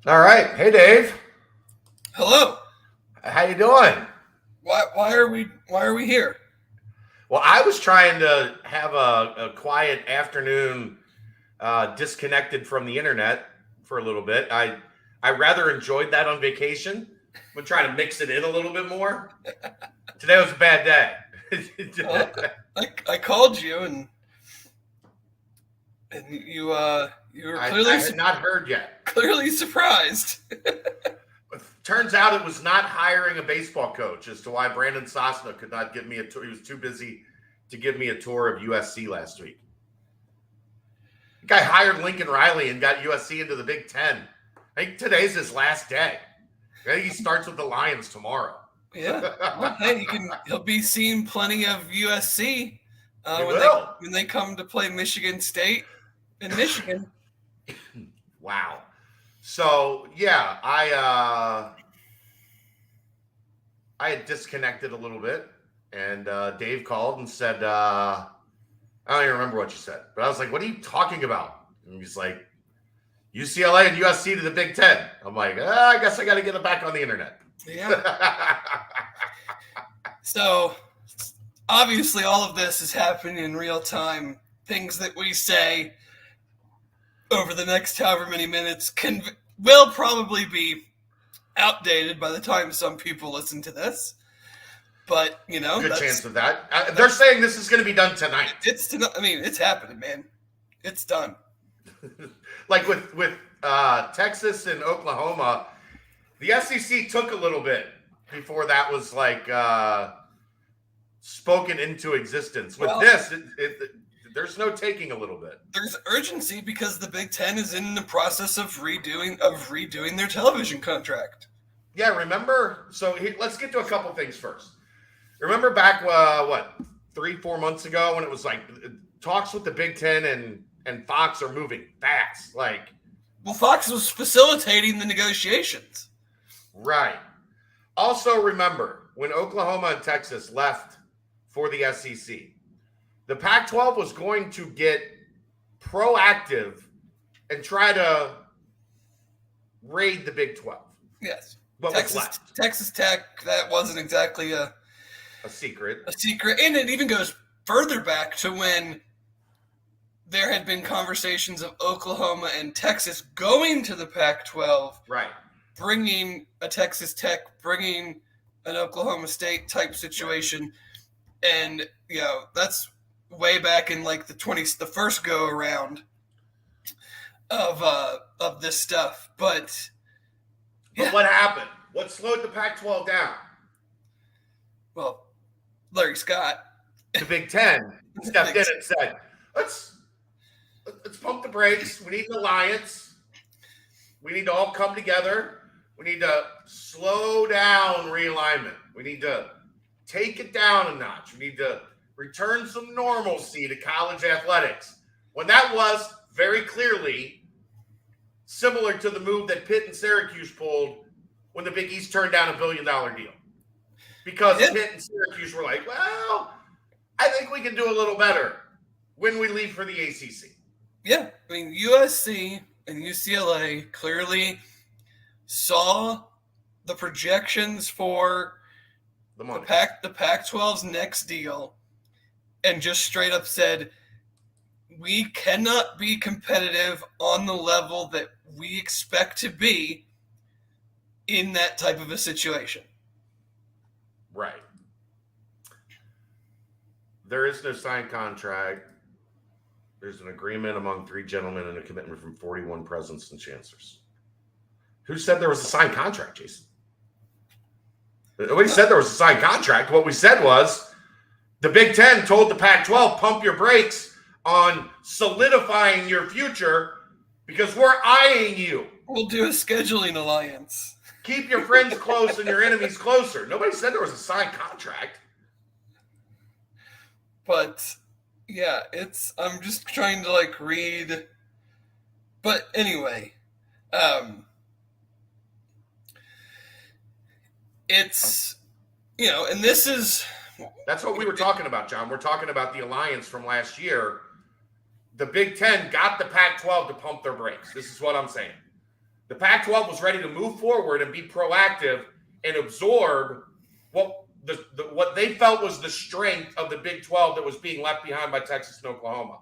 All right. Hey, Dave. Hello. How you doing? Why are we here? Well, I was trying to have a quiet afternoon, disconnected from the internet for a little bit. I rather enjoyed that on vacation. I'm gonna try to mix it in a little bit more. Today was a bad day. I called you and you were I had not heard yet. clearly surprised. Turns out it was not hiring a baseball coach as to why Brandon Sosna could not give me a tour. He was too busy to give me a tour of USC last week. The guy hired Lincoln Riley and got USC into the Big Ten. I think today's his last day. I think he starts with the Lions tomorrow. Yeah. Well, hey, he'll be seeing plenty of USC when they come to play Michigan State in Michigan. Wow. So yeah, I had disconnected a little bit, and Dave called and said, I don't even remember what you said, but I was like, "What are you talking about?" And he's like, "UCLA and USC to the Big Ten." I'm like, I guess I got to get it back on the internet. Yeah. So obviously, all of this is happening in real time. Things that we say over the next however many minutes will probably be outdated by the time some people listen to this. But, good chance of that. They're saying this is going to be done tonight. It's happening, man. It's done. Like with Texas and Oklahoma, the SEC took a little bit before that was like spoken into existence. With this, there's no taking a little bit. There's urgency because the Big Ten is in the process of redoing their television contract. Yeah, remember? So let's get to a couple things first. Remember back, 3-4 months ago when it was like talks with the Big Ten and Fox are moving fast. Well, Fox was facilitating the negotiations. Right. Also remember when Oklahoma and Texas left for the SEC, the Pac-12 was going to get proactive and try to raid the Big 12. Yes. What was left? Texas Tech, that wasn't exactly a secret. And it even goes further back to when there had been conversations of Oklahoma and Texas going to the Pac-12. Right. Bringing a Texas Tech, bringing an Oklahoma State type situation. And, that's way back in like the first go around of this stuff. But what happened? What slowed the Pac-12 down? Well, Larry Scott, the Big Ten, stepped in and said, let's pump the brakes. We need an alliance. We need to all come together. We need to slow down realignment. We need to take it down a notch. We need to return some normalcy to college athletics. When that was very clearly similar to the move that Pitt and Syracuse pulled when the Big East turned down $1 billion deal. Because Pitt and Syracuse were like, well, I think we can do a little better when we leave for the ACC. Yeah. USC and UCLA clearly saw the projections for the Pac-12's next deal and just straight up said, we cannot be competitive on the level that we expect to be in that type of a situation. Right. There is no signed contract. There's an agreement among 3 gentlemen and a commitment from 41 presidents and chancellors. Who said there was a signed contract, Jason? Nobody said there was a signed contract. What we said was the Big Ten told the Pac-12, pump your brakes on solidifying your future because we're eyeing you. We'll do a scheduling alliance. Keep your friends close and your enemies closer. Nobody said there was a signed contract. But, yeah, I'm just trying to, read. But anyway, it's, and this is. That's what we were talking about, John. We're talking about the alliance from last year. The Big Ten got the Pac-12 to pump their brakes. This is what I'm saying. The Pac-12 was ready to move forward and be proactive and absorb what they felt was the strength of the Big 12 that was being left behind by Texas and Oklahoma.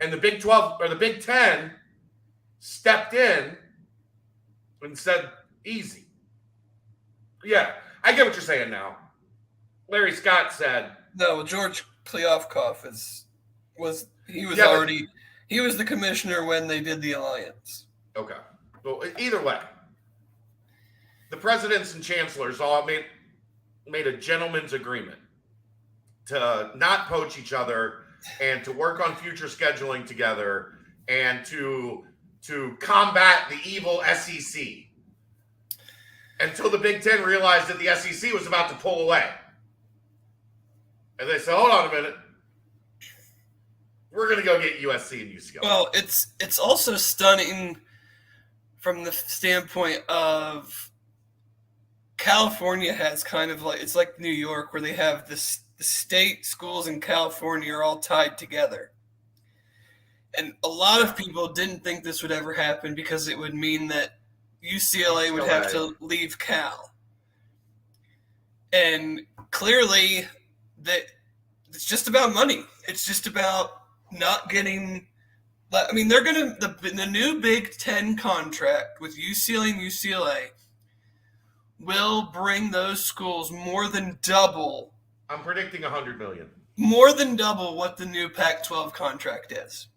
And the Big 12 or the Big 10 stepped in and said, easy. Yeah, I get what you're saying now. Larry Scott said. No, George Kliavkoff was the commissioner when they did the alliance. Okay. Well, either way, the presidents and chancellors all made a gentleman's agreement to not poach each other and to work on future scheduling together and to combat the evil SEC until the Big Ten realized that the SEC was about to pull away. And they said, hold on a minute. We're going to go get USC and UCLA. Well, it's also stunning from the standpoint of California has kind of like, it's like New York where they have the state schools in California are all tied together. And a lot of people didn't think this would ever happen because it would mean that UCLA would have to leave Cal. And clearly that it's just about money. It's just about not getting – I mean, they're going to – the new Big Ten contract with UCLA and UCLA will bring those schools more than double. I'm predicting $100 million. More than double what the new Pac-12 contract is.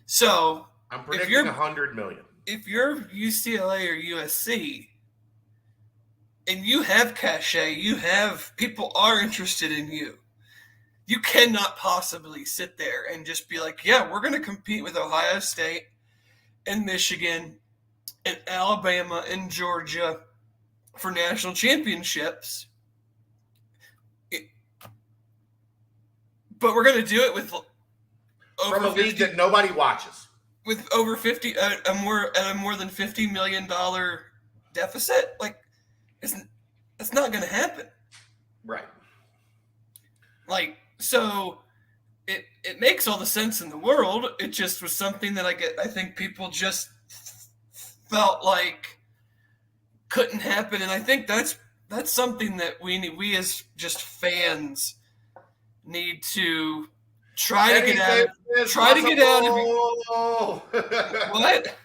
So I'm predicting $100 million. If you're UCLA or USC and you have cachet, you have people are interested in you, you cannot possibly sit there and just be like, yeah, we're going to compete with Ohio State and Michigan and Alabama and Georgia for national championships. But we're going to do it with from a league that nobody watches. With over 50, a more than $50 million deficit, like it's not going to happen. Right. Like, so it makes all the sense in the world. It just was something that I think people just felt like couldn't happen, and I think that's something that we as just fans need to try to get out of. What?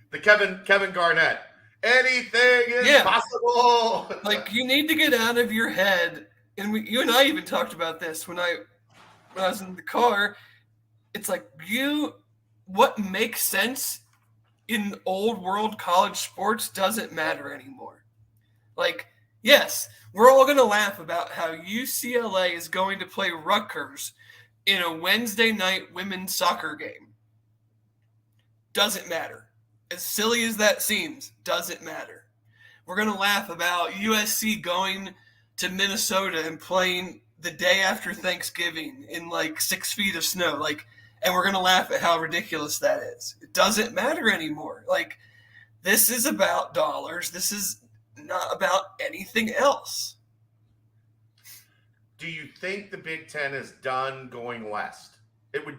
The Kevin Garnett. Anything is possible. Like, you need to get out of your head, and you and I even talked about this when I was in the car. It's like what makes sense in old world college sports doesn't matter anymore. Like, yes, we're all going to laugh about how UCLA is going to play Rutgers in a Wednesday night women's soccer game. Doesn't matter. As silly as that seems, doesn't matter. We're going to laugh about USC going to Minnesota and playing the day after Thanksgiving in like 6 feet of snow. Like, and we're going to laugh at how ridiculous that is. It doesn't matter anymore. Like, this is about dollars. This is not about anything else. Do you think the Big Ten is done going west? It would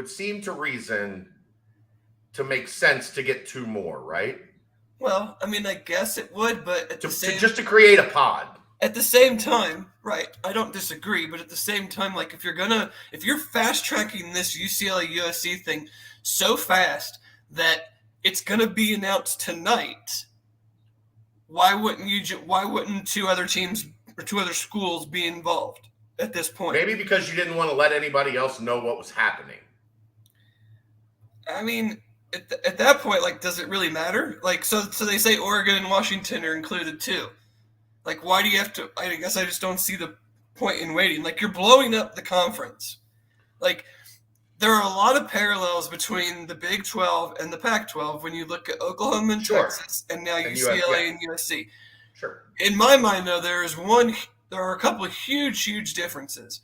seem to reason to make sense to get two more, right? Well, I mean, I guess it would, but just to create a pod. At the same time, right, I don't disagree, but at the same time, like, if you're fast tracking this UCLA USC thing so fast that it's gonna be announced tonight, why wouldn't two other teams or two other schools be involved at this point? Maybe because you didn't want to let anybody else know what was happening. I mean, at that point, like, does it really matter? Like, so they say Oregon and Washington are included too. Like, why do you have to? I guess I just don't see the point in waiting. Like, you're blowing up the conference. Like, there are a lot of parallels between the Big 12 and the Pac-12 when you look at Oklahoma and Texas, and now UCLA and USC. Sure. In my mind, though, there are a couple of huge differences.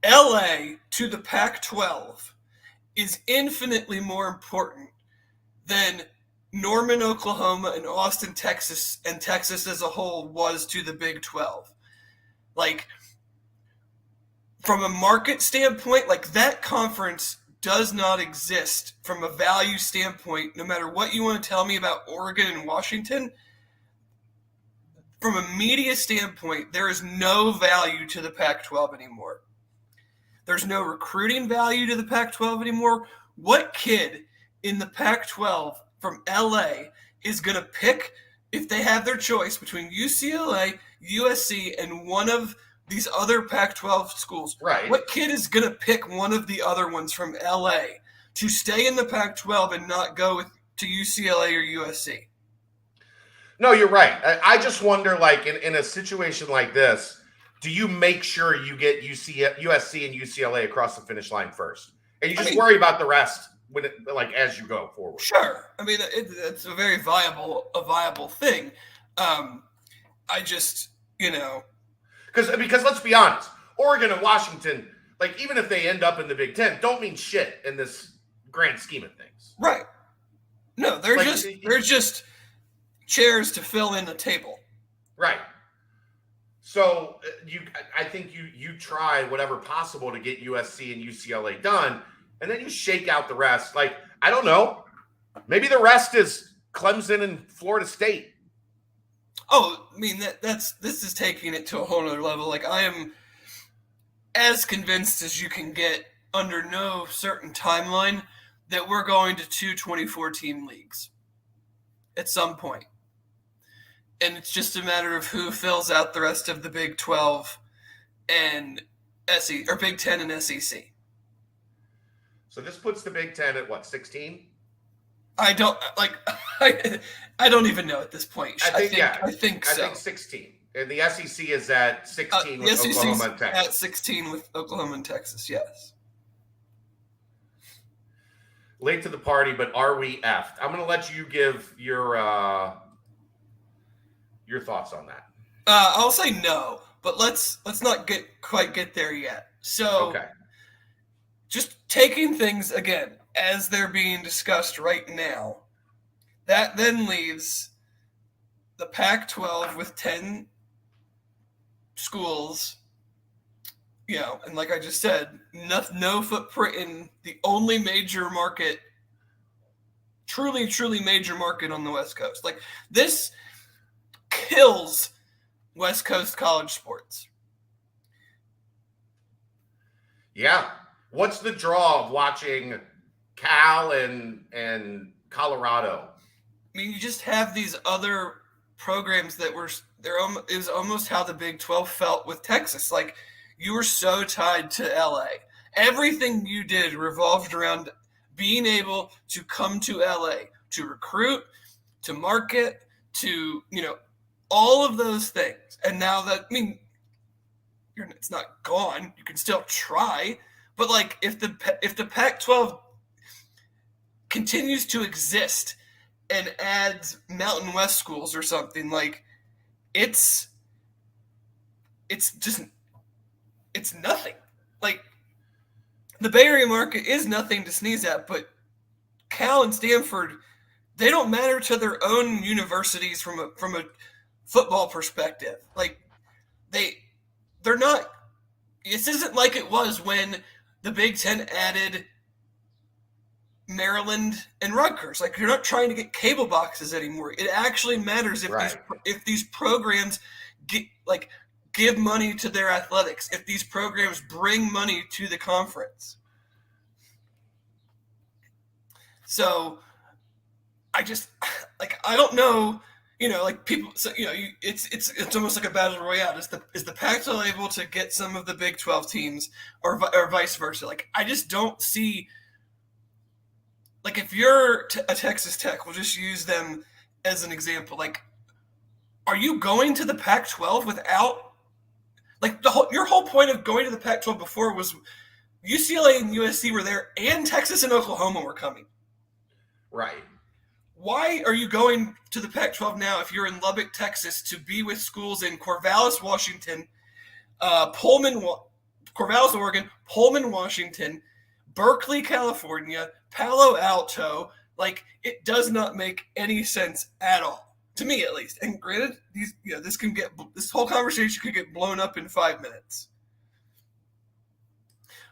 LA to the Pac-12 is infinitely more important than Norman, Oklahoma, and Austin, Texas, and Texas as a whole was to the Big 12. Like, from a market standpoint, like that conference does not exist from a value standpoint, no matter what you want to tell me about Oregon and Washington. From a media standpoint, there is no value to the Pac-12 anymore. There's no recruiting value to the Pac-12 anymore. What kid in the Pac-12 from LA is going to pick, if they have their choice between UCLA, USC, and one of these other Pac-12 schools? Right. What kid is going to pick one of the other ones from LA to stay in the Pac-12 and not go to UCLA or USC? No, you're right. I just wonder, like, in a situation like this, do you make sure you get USC and UCLA across the finish line first? And you just worry about the rest as you go forward? Sure. I mean, it's a very viable thing. I just, Because let's be honest, Oregon and Washington, like, even if they end up in the Big Ten, don't mean shit in this grand scheme of things. Right. No, they're just chairs to fill in a table. Right. So I think you try whatever possible to get USC and UCLA done, and then you shake out the rest. Like, I don't know, maybe the rest is Clemson and Florida State. Oh, I mean this is taking it to a whole other level. Like, I am as convinced as you can get under no certain timeline that we're going to 2 24-team leagues at some point. And it's just a matter of who fills out the rest of the Big 12 and or Big 10 and SEC. So this puts the Big 10 at what, 16? I don't even know at this point. I think so. I think 16. And the SEC is at 16 with Oklahoma and Texas. At 16 with Oklahoma and Texas, yes. Late to the party, but are we effed? I'm going to let you give your thoughts on that. I'll say no, but let's not get there yet. So, okay. Just taking things again as they're being discussed right now, that then leaves the Pac-12 with 10 schools, and like I just said, no footprint in the only major market, truly major market on the West Coast. Like, this kills West Coast college sports. Yeah. What's the draw of watching Cal and Colorado? I mean, you just have these other programs that it was almost how the Big 12 felt with Texas. Like, you were so tied to LA. Everything you did revolved around being able to come to LA to recruit, to market, to, all of those things. And now that, it's not gone. You can still try. But, like, if the Pac-12 continues to exist and adds Mountain West schools or something, like, it's nothing. Like, the Bay Area market is nothing to sneeze at, but Cal and Stanford, they don't matter to their own universities from a football perspective. Like, they're not. This isn't like it was when the Big Ten added Maryland and Rutgers. Like, you're not trying to get cable boxes anymore. It actually matters if these programs give money to their athletics, if these programs bring money to the conference. So I just, I don't know, people. So, it's almost like a battle royale. Is the Pac-12 able to get some of the Big 12 teams, or vice versa? Like, I just don't see. Like, if you're a Texas Tech, we'll just use them as an example. Like, are you going to the Pac-12 without, like, your whole point of going to the Pac-12 before was UCLA and USC were there, and Texas and Oklahoma were coming. Right. Why are you going to the Pac-12 now if you're in Lubbock, Texas, to be with schools in Corvallis, Washington, Corvallis, Oregon, Pullman, Washington, Berkeley, California, Palo Alto? Like, it does not make any sense at all, to me at least. And granted, this whole conversation could get blown up in 5 minutes.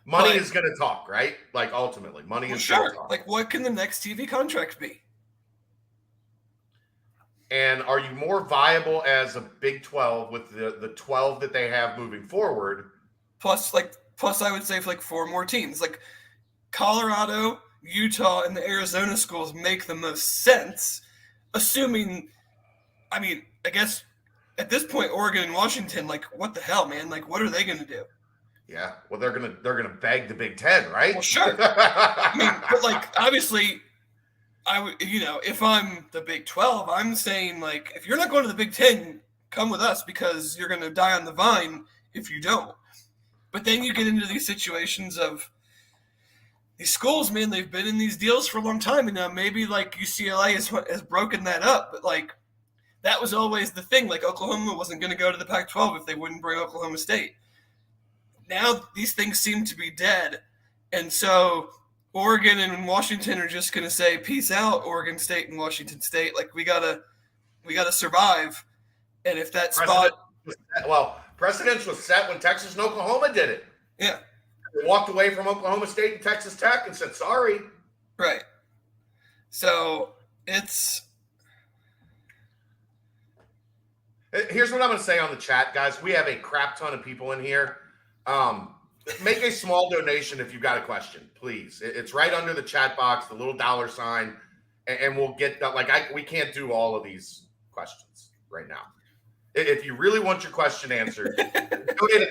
money is going to talk, right? Like ultimately, money is going to talk. Like, what can the next TV contract be? And are you more viable as a Big 12 with the 12 that they have moving forward? Plus, I would say like 4 more teams. Like Colorado, Utah, and the Arizona schools make the most sense, assuming, I mean, I guess at this point, Oregon and Washington, like, what the hell, man? Like, what are they going to do? Yeah, well, they're gonna beg the Big Ten, right? Well, sure. I mean, but like, obviously, if I'm the Big 12, I'm saying, like, if you're not going to the Big Ten, come with us because you're going to die on the vine if you don't. But then you get into these situations of these schools, man, they've been in these deals for a long time. And now maybe, like, UCLA has broken that up. But, like, that was always the thing. Like, Oklahoma wasn't going to go to the Pac-12 if they wouldn't bring Oklahoma State. Now these things seem to be dead. And so Oregon and Washington are just going to say, peace out, Oregon State and Washington State. Like, we gotta survive. And if that precedence was set when Texas and Oklahoma did it. Yeah. They walked away from Oklahoma State and Texas Tech and said, sorry. Right. So here's what I'm going to say on the chat, guys. We have a crap ton of people in here. Make a small donation if you've got a question, please. It's right under the chat box, the little $, and we'll get that. Like, we can't do all of these questions right now. If you really want your question answered, donate $1.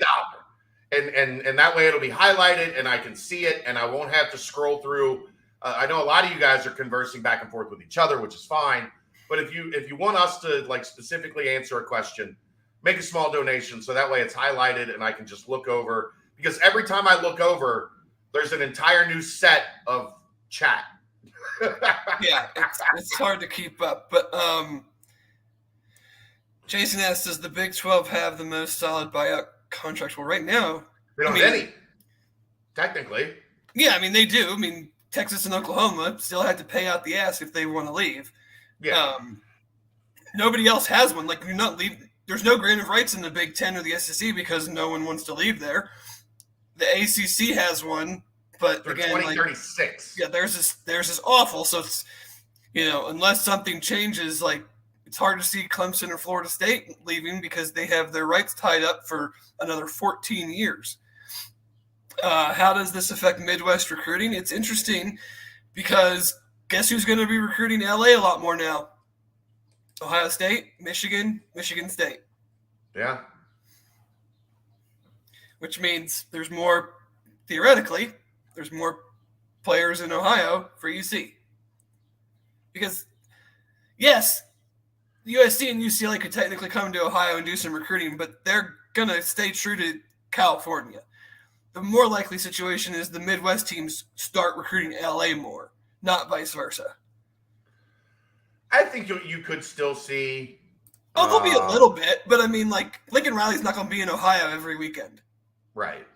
And that way it'll be highlighted and I can see it and I won't have to scroll through. I know a lot of you guys are conversing back and forth with each other, which is fine. But if you want us to, like, specifically answer a question, make a small donation so that way it's highlighted and I can just look over. Because every time I look over, there's an entire new set of chat. Yeah, it's hard to keep up. But Jason asks, does the Big 12 have the most solid buyout contracts? Well, right now, they don't have any, technically. Yeah, I mean, they do. I mean, Texas and Oklahoma still had to pay out the ass if they want to leave. Yeah. Nobody else has one. Like, you're not leaving. There's no grant of rights in the Big 10 or the SEC because no one wants to leave there. The ACC has one, but for again, 2036. Like, yeah, theirs is awful. So it's, unless something changes, like, it's hard to see Clemson or Florida State leaving because they have their rights tied up for another 14 years. How does this affect Midwest recruiting? It's interesting because guess who's going to be recruiting LA a lot more now? Ohio State, Michigan State. Yeah. Which means theoretically, there's more players in Ohio for UC. Because, yes, USC and UCLA could technically come to Ohio and do some recruiting, but they're going to stay true to California. The more likely situation is the Midwest teams start recruiting LA more, not vice versa. I think you could still see. There'll be a little bit, but I mean, like, Lincoln Riley's not going to be in Ohio every weekend. Right.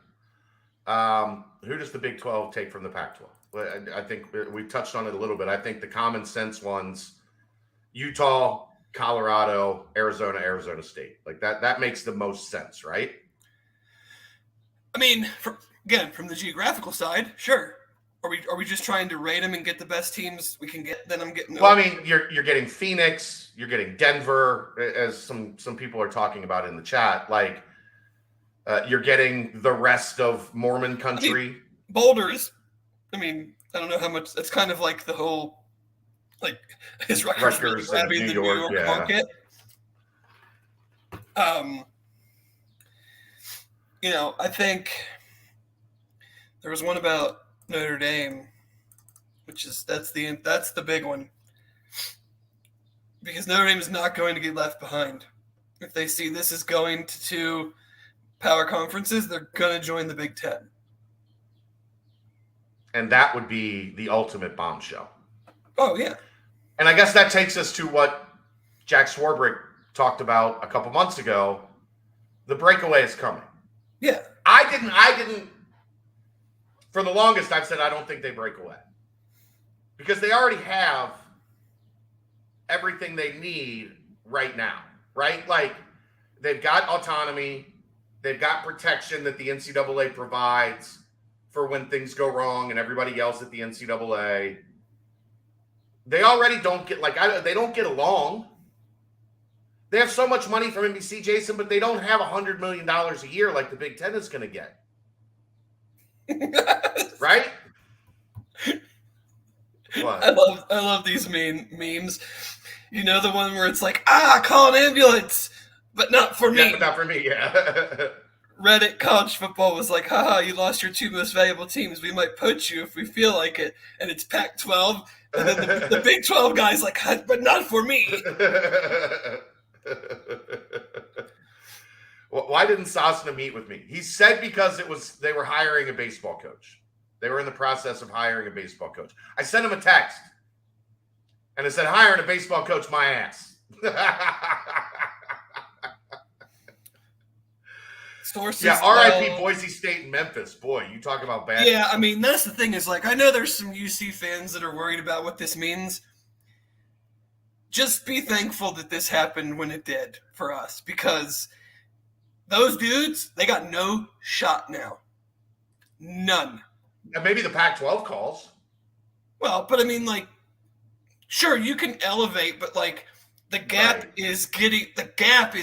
Who does the Big 12 take from the Pac-12? I think we touched on it a little bit. I think the common sense ones, Utah, Colorado, Arizona State. Like that makes the most sense, right? I mean, from the geographical side, sure. Are we just trying to rate them and get the best teams we can get? Then I'm getting. Well, I mean, you're getting Phoenix, you're getting Denver, as some people are talking about in the chat. Like, you're getting the rest of Mormon country. I mean, Boulder's. I mean, I don't know how much. That's kind of like the whole, like, his Rutgers really grabbing the New York market. I think there was one about Notre Dame, that's the big one, because Notre Dame is not going to get left behind. If they see this is going to 2 power conferences, they're going to join the Big Ten. And that would be the ultimate bombshell. Oh, yeah. And I guess that takes us to what Jack Swarbrick talked about a couple months ago. The breakaway is coming. Yeah. I didn't. For the longest, I've said I don't think they break away. Because they already have everything they need right now, right? Like, they've got autonomy. They've got protection that the NCAA provides for when things go wrong and everybody yells at the NCAA. They already don't get they don't get along. They have so much money from NBC, Jason, but they don't have $100 million a year like the Big Ten is going to get. Right? What? I love these memes. You know, the one where it's like, call an ambulance, but not for me. But not for me, yeah. Reddit college football was like, haha, you lost your two most valuable teams. We might poach you if we feel like it. And it's Pac-12. And then the Big 12 guy's like, but not for me. Why didn't Sasna meet with me? He said because they were hiring a baseball coach. They were in the process of hiring a baseball coach. I sent him a text. And it said, hiring a baseball coach, my ass. Sources, yeah, RIP Boise State and Memphis. Boy, you talk about bad. Yeah, I mean, that's the thing is, I know there's some UC fans that are worried about what this means. Just be thankful that this happened when it did for us, because those dudes, they got no shot now. None. And maybe the Pac-12 calls. Well, but I mean, sure, you can elevate, but the gap is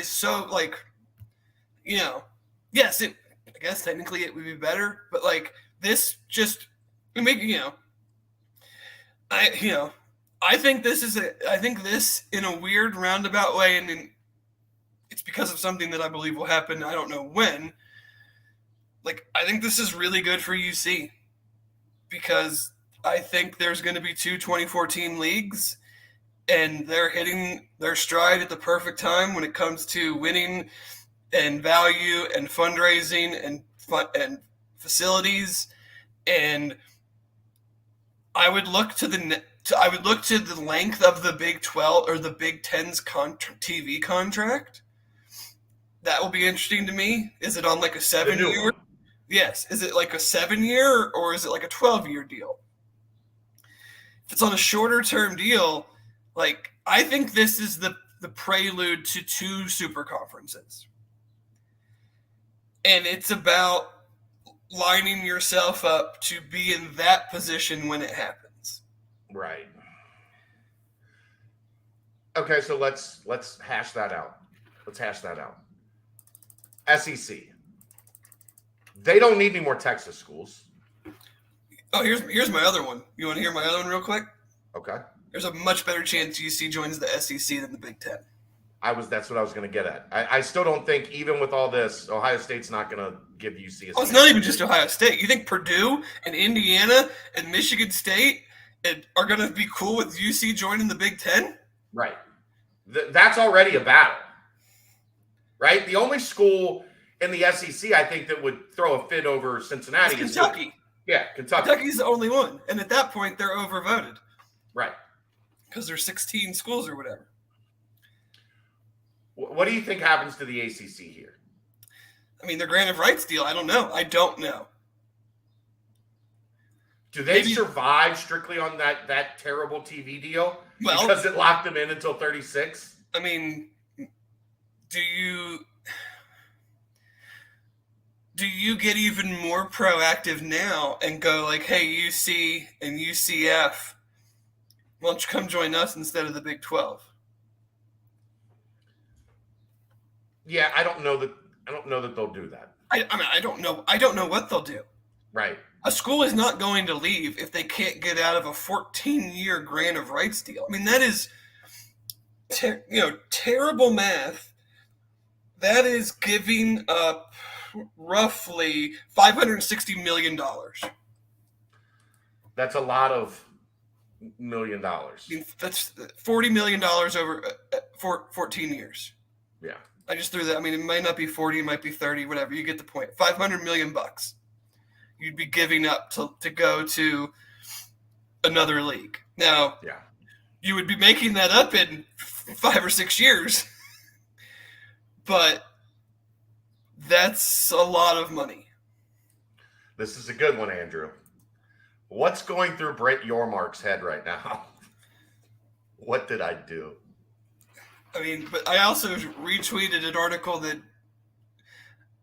so yes, I guess technically it would be better, but this just I think this in a weird roundabout way, and it's because of something that I believe will happen. I don't know when. I think this is really good for UC, because I think there's going to be 2 24-team leagues, and they're hitting their stride at the perfect time when it comes to winning and value and fundraising and facilities. And I would look to the length of the Big 12 or the Big 10's TV contract. That will be interesting to me. Is it on a 7-year? Yes. Is it a 7-year or is it a 12-year deal? If it's on a shorter term deal, I think this is the prelude to 2 super conferences. And it's about lining yourself up to be in that position when it happens. Right. Okay, so let's hash that out. SEC. They don't need any more Texas schools. Oh, here's my other one. You want to hear my other one real quick? Okay. There's a much better chance UC joins the SEC than the Big Ten. That's what I was going to get at. I still don't think, even with all this, Ohio State's not going to give UC a it's not even just Ohio State. You think Purdue and Indiana and Michigan State are going to be cool with UC joining the Big Ten? Right. That's already a battle. Right? The only school in the SEC, I think, that would throw a fit over Cincinnati is Kentucky. Yeah, Kentucky. Kentucky's the only one. And at that point, they're overvoted. Right. Because there's 16 schools or whatever. What do you think happens to the ACC here? I mean, their grant of rights deal, I don't know. Do they survive strictly on that terrible TV deal? Well, because it locked them in until 36? I mean, do you get even more proactive now and go hey, UC and UCF, why don't you come join us instead of the Big 12? Yeah, I don't know that they'll do that. I don't know what they'll do. Right. A school is not going to leave if they can't get out of a 14-year grant of rights deal. I mean, that is terrible math. That is giving up roughly $560 million. That's a lot of $1 million. I mean, that's $40 million over 14 years. Yeah. I just threw that. I mean, it might not be 40, it might be 30, whatever. You get the point. $500 million you'd be giving up to go to another league. Now, you would be making that up in 5 or 6 years, but that's a lot of money. This is a good one, Andrew. What's going through Brett Yormark's head right now? What did I do? I mean, but I also retweeted an article that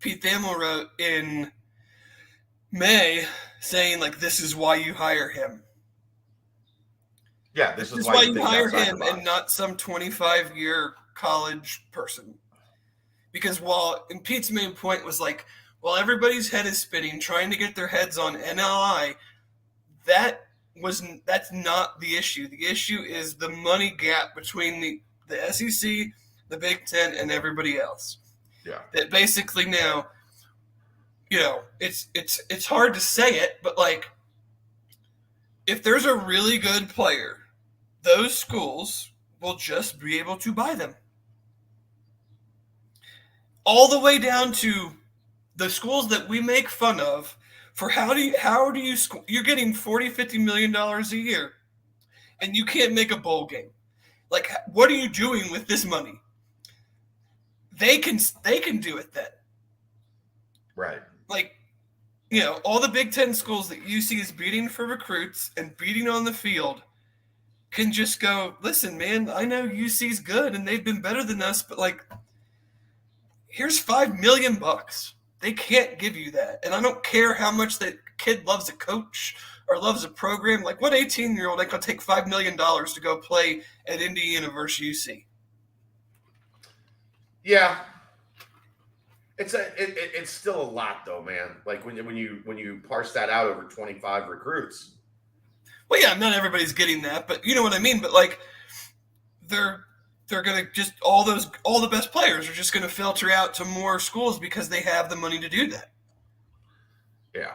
Pete Thamel wrote in May saying like, this is why you hire him. Yeah, this is why you hire him and not some 25-year college person. Because and Pete's main point was like, while everybody's head is spinning, trying to get their heads on NLI, that's not the issue. The issue is the money gap between the SEC, the Big Ten, and everybody else. Yeah. That basically now, it's hard to say it, but like, if there's a really good player, those schools will just be able to buy them. All the way down to the schools that we make fun of for you're getting $40-50 million a year and you can't make a bowl game. Like, what are you doing with this money? They can do it then. Right. Like, all the Big Ten schools that UC is beating for recruits and beating on the field can just go, listen, man, I know UC's good and they've been better than us, but like, here's $5 million. They can't give you that. And I don't care how much that kid loves a coach or loves a program. Like, what 18-year-old ain't going to take $5 million to go play at Indiana versus UC? Yeah. It's still a lot though, man. Like when you parse that out over 25 recruits. Well, yeah, not everybody's getting that, but you know what I mean. But like, they're gonna just all the best players are just gonna filter out to more schools because they have the money to do that. Yeah.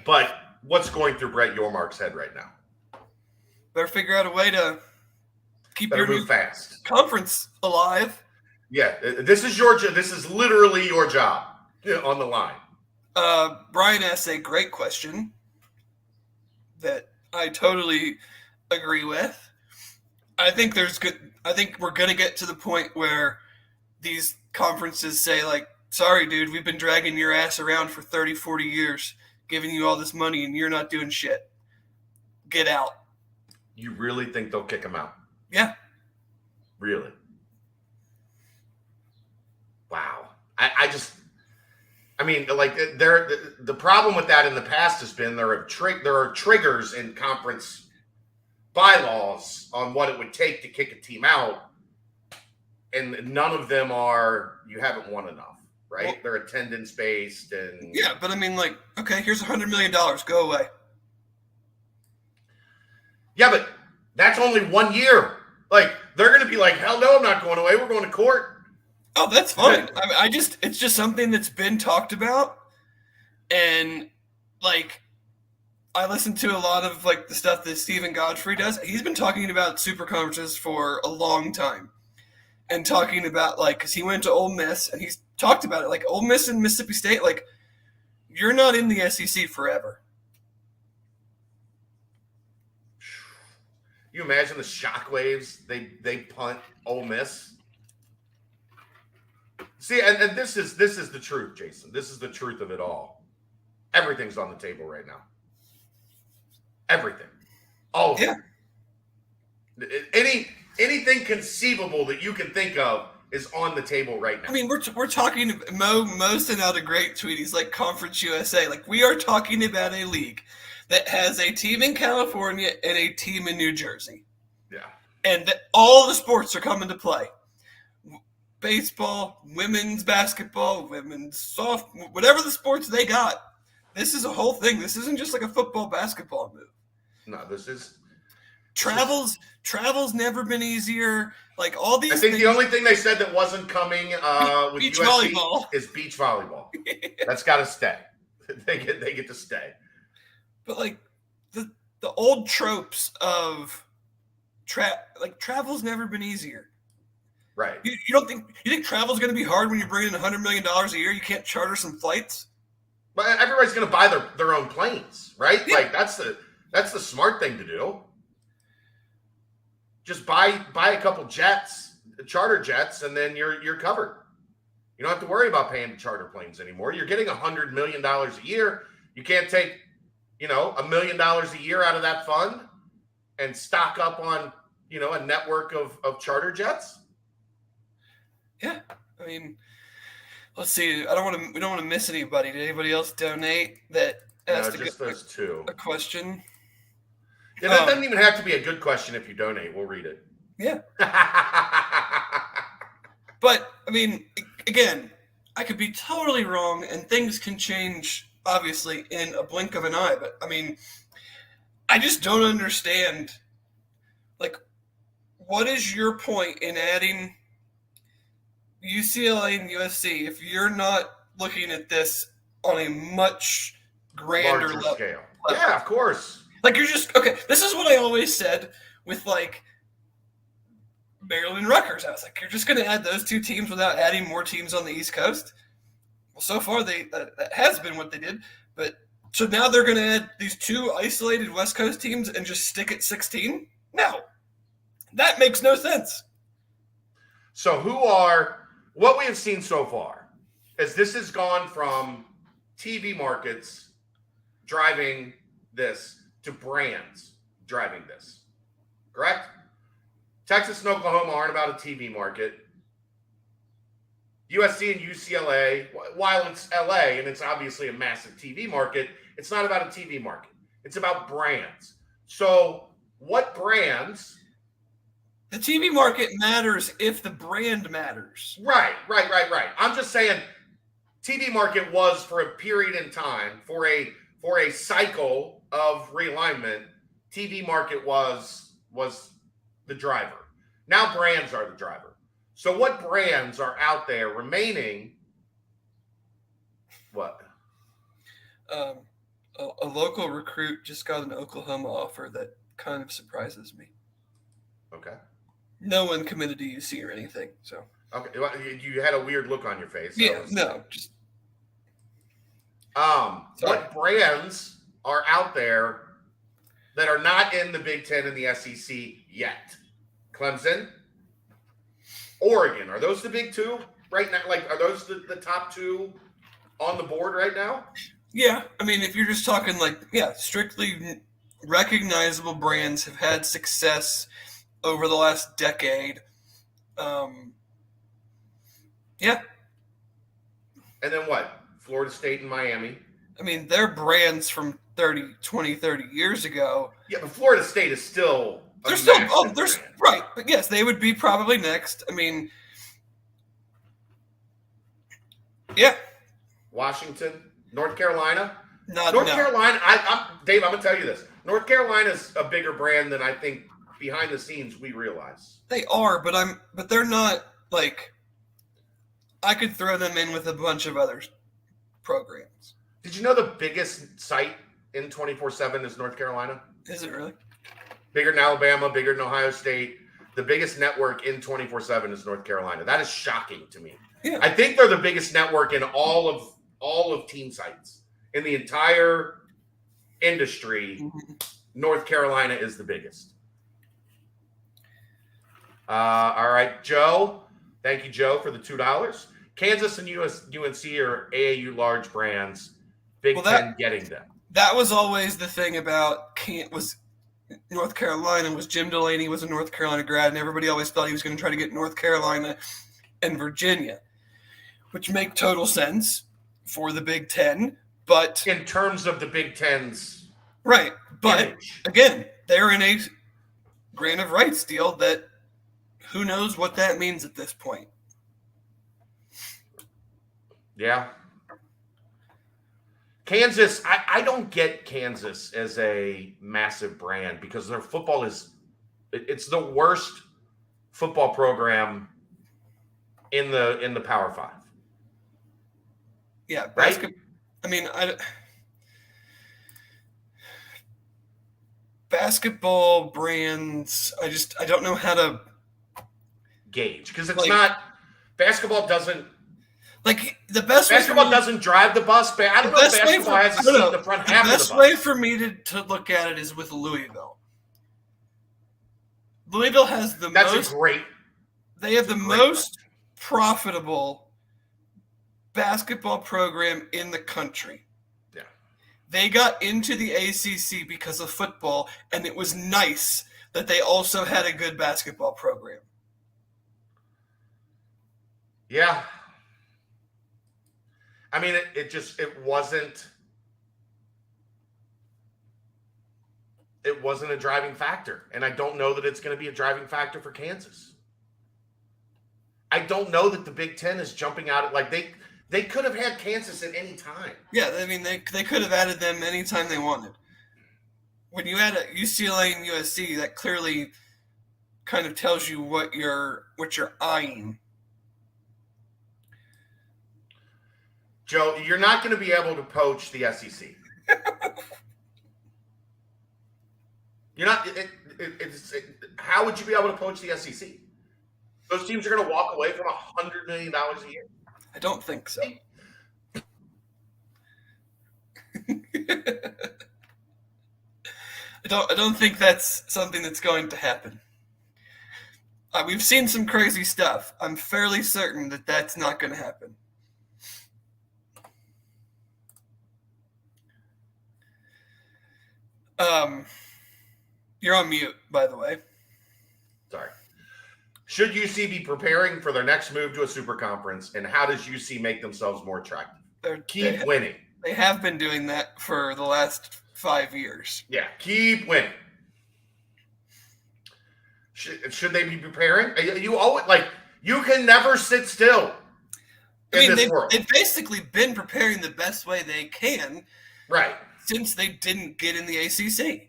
But what's going through Brett Yormark's head right now? Better figure out a way to keep your new fast conference alive. Yeah, this is your job. This is literally your job on the line. Brian asked a great question that I totally agree with. I think we're going to get to the point where these conferences say, like, sorry, dude, we've been dragging your ass around for 30, 40 years, giving you all this money, and you're not doing shit. Get out. You really think they'll kick him out? Yeah. Really? Wow. The problem with that in the past has been there are triggers in conference bylaws on what it would take to kick a team out, and none of them are you haven't won enough, right? Well, they're attendance based, and yeah, but I mean, like, okay, here's $100 million, go away. Yeah, but that's only 1 year. Like, they're going to be like, hell no, I'm not going away. We're going to court. Oh, that's fine. I mean, it's just something that's been talked about, and like, I listen to a lot of like the stuff that Stephen Godfrey does. He's been talking about super conferences for a long time, and talking about like, because he went to Ole Miss and he's talked about it. Like, Ole Miss and Mississippi State, like, you're not in the SEC forever. You imagine the shockwaves they punt Ole Miss. See, and this is the truth, Jason. This is the truth of it all. Everything's on the table right now. Everything. All of it. Anything conceivable that you can think of is on the table right now. I mean, we're talking. Mo sent out a great tweet. He's like, Conference USA. Like, we are talking about a league that has a team in California and a team in New Jersey. Yeah. And that all the sports are coming to play. Baseball, women's basketball, women's softball, whatever the sports they got. This is a whole thing. This isn't just like a football, basketball move. No, this is... Travel's never been easier. Like, all these I think things, the only thing they said that wasn't coming with beach USC volleyball is beach volleyball. That's got to stay. They get to stay. But like the old tropes of travel's never been easier. Right. You think travel's going to be hard when you're bringing in $100 million a year? You can't charter some flights. But everybody's going to buy their own planes, right? Yeah. Like, that's the smart thing to do. Just buy a couple jets, charter jets, and then you're covered. You don't have to worry about paying charter planes anymore. You're getting $100 million a year. You can't take, $1 million a year out of that fund and stock up on, a network of charter jets. Yeah. I mean, Let's see. We don't want to miss anybody. Did anybody else donate that asked just those two. A question? Yeah, that doesn't even have to be a good question if you donate. We'll read it. Yeah. But, I mean, again, I could be totally wrong, and things can change, obviously, in a blink of an eye. But, I mean, I just don't understand, like, what is your point in adding UCLA and USC if you're not looking at this on a much grander larger scale? Yeah, of course. Like, you're just, okay, this is what I always said with, like, Maryland and Rutgers. I was like, you're just going to add those two teams without adding more teams on the East Coast? Well, so far, that has been what they did. But, so now they're going to add these two isolated West Coast teams and just stick at 16? No. That makes no sense. So what we have seen so far is this has gone from TV markets driving this to brands driving this. Correct? Texas and Oklahoma aren't about a TV market. USC and UCLA, while it's LA and it's obviously a massive TV market, it's not about a TV market. It's about brands. So what brands? The TV market matters if the brand matters. Right. I'm just saying TV market was for a period in time, for a cycle of realignment, TV market was the driver. Now brands are the driver. So what brands are out there remaining? What? A local recruit just got an Oklahoma offer that kind of surprises me. Okay. No one committed to UC or anything, so. Okay, you had a weird look on your face. Yeah, no, just. What brands are out there that are not in the Big Ten and the SEC yet? Clemson, Oregon, are those the big two right now? Like, are those the top two on the board right now? Yeah, I mean, if you're just talking strictly recognizable brands have had success over the last decade. Yeah. And then what? Florida State and Miami. I mean, they're brands from 30 years ago. Yeah, but Florida State is still right. But yes, they would be probably next. I mean, yeah. Washington, North Carolina. North Carolina, Dave, I'm going to tell you this. North Carolina is a bigger brand than I think behind the scenes we realize. They are, but they're not, like, I could throw them in with a bunch of other programs. Did you know the biggest site in 24/7 is North Carolina? Is it really? Bigger than Alabama, bigger than Ohio State. The biggest network in 24/7 is North Carolina. That is shocking to me. Yeah. I think they're the biggest network in all of team sites. In the entire industry, North Carolina is the biggest. All right, Joe. Thank you, Joe, for the $2. Kansas and UNC are AAU large brands. Big Ten getting them. That was always the thing about North Carolina was Jim Delaney was a North Carolina grad, and everybody always thought he was going to try to get North Carolina and Virginia, which make total sense for the Big Ten. But in terms of the Big Ten's right, but image. Again, they're in a grant of rights deal that who knows what that means at this point. Yeah. Kansas, I don't get Kansas as a massive brand because their football it's the worst football program in the Power Five. Yeah, right? I mean, basketball brands, I don't know how to gauge because it's not basketball doesn't like the best basketball doesn't drive the bus. I don't know if basketball has a seat in the front half of the bus. The best way for me to look at it is with Louisville. Louisville has the They have the most profitable basketball program in the country. Yeah. They got into the ACC because of football, and it was nice that they also had a good basketball program. Yeah. I mean, it wasn't a driving factor. And I don't know that it's going to be a driving factor for Kansas. I don't know that the Big Ten is jumping out at, like, they could have had Kansas at any time. Yeah, I mean, they could have added them anytime they wanted. When you add a UCLA and USC, that clearly kind of tells you what you're eyeing. Joe, you're not going to be able to poach the SEC. You're not. How would you be able to poach the SEC? Those teams are going to walk away from $100 million a year. I don't think so. I don't think that's something that's going to happen. We've seen some crazy stuff. I'm fairly certain that that's not going to happen. You're on mute, by the way. Sorry. Should UC be preparing for their next move to a super conference, and how does UC make themselves more attractive? Keep winning. They have been doing that for the last 5 years. Yeah, keep winning. Should they be preparing? You always, like, you can never sit still in this world. They've basically been preparing the best way they can, right? Since they didn't get in the ACC.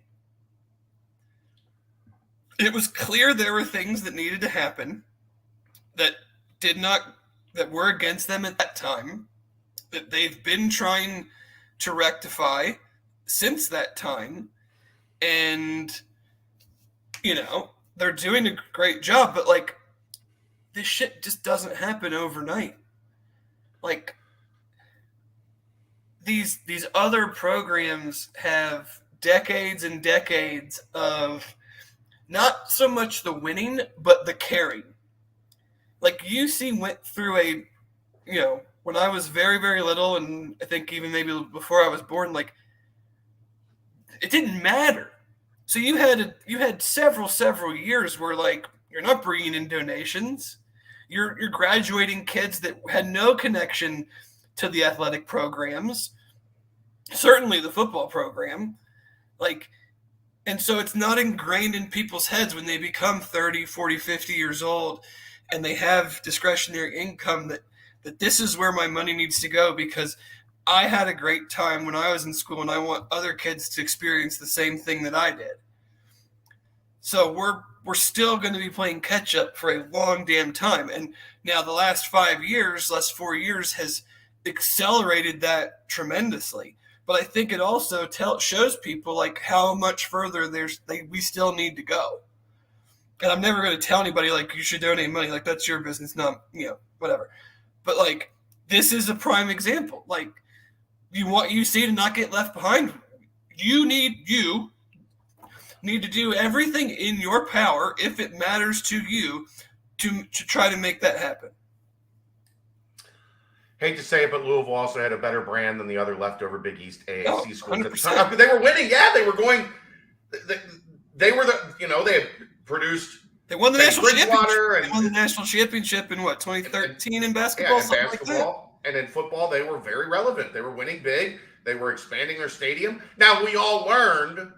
It was clear there were things that needed to happen that were against them at that time, that they've been trying to rectify since that time. And, they're doing a great job, but, like, this shit just doesn't happen overnight. Like, these other programs have decades and decades of not so much the winning, but the caring. Like, UC went through when I was very, very little, and I think even maybe before I was born, like, it didn't matter. So you had several years where, like, you're not bringing in donations. You're graduating kids that had no connection to the athletic programs, certainly the football program. Like, and so it's not ingrained in people's heads when they become 30, 40, 50 years old and they have discretionary income that this is where my money needs to go because I had a great time when I was in school and I want other kids to experience the same thing that I did. So we're still going to be playing catch up for a long damn time. And now the last 4 years has accelerated that tremendously. But I think it also shows people, like, how much further we still need to go. And I'm never going to tell anybody, like, you should donate money. Like, that's your business, not, whatever. But, like, this is a prime example. Like, you want UC to not get left behind. You need to do everything in your power, if it matters to you, to try to make that happen. Hate to say it, but Louisville also had a better brand than the other leftover Big East AAC schools. 100%. They were winning. Yeah, they were going. They were they had produced. They won the national championship. They won the national championship in what, 2013 in basketball? Yeah, in basketball, and in football, they were very relevant. They were winning big. They were expanding their stadium. Now we all learned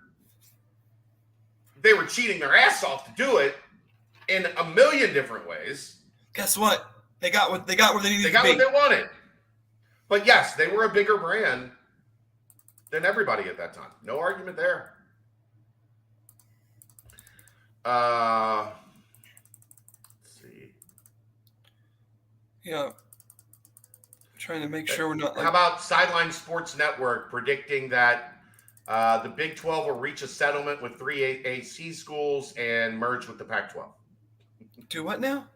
they were cheating their ass off to do it in a million different ways. Guess what? They got where they needed to be. They got what they wanted. But yes, they were a bigger brand than everybody at that time. No argument there. Let's see. Yeah. Trying to make sure we're not. How about Sideline Sports Network predicting that the Big 12 will reach a settlement with 3 AAC schools and merge with the Pac-12? Do what now?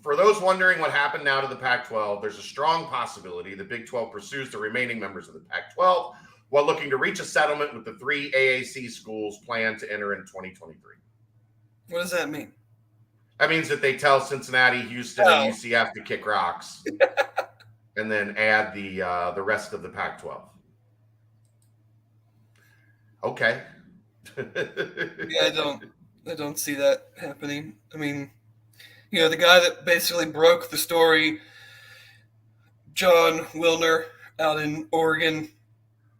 For those wondering what happened now to the Pac-12, there's a strong possibility the Big 12 pursues the remaining members of the Pac-12 while looking to reach a settlement with the 3 AAC schools planned to enter in 2023. What does that mean? That means that they tell Cincinnati, Houston, and UCF to kick rocks and then add the rest of the Pac-12. Okay. Yeah, I don't see that happening. I mean, the guy that basically broke the story John Wilner out in Oregon.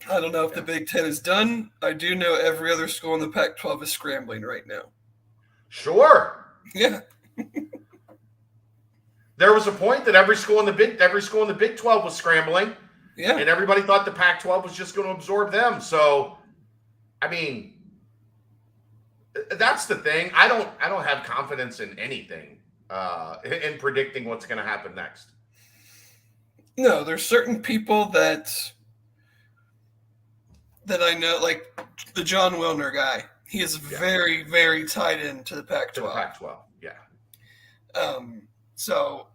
I don't know if the Big Ten is done. I do know every other school in the Pac-12 is scrambling right now. Sure. Yeah. There was a point that every school in the Big 12 was scrambling. Yeah. And everybody thought the Pac-12 was just going to absorb them. So, I mean, that's the thing. I don't have confidence in anything in predicting what's going to happen next. No, there's certain people that I know, like the John Wilner guy. He is very, very tied into the Pac-12. To the Pac-12, yeah. So,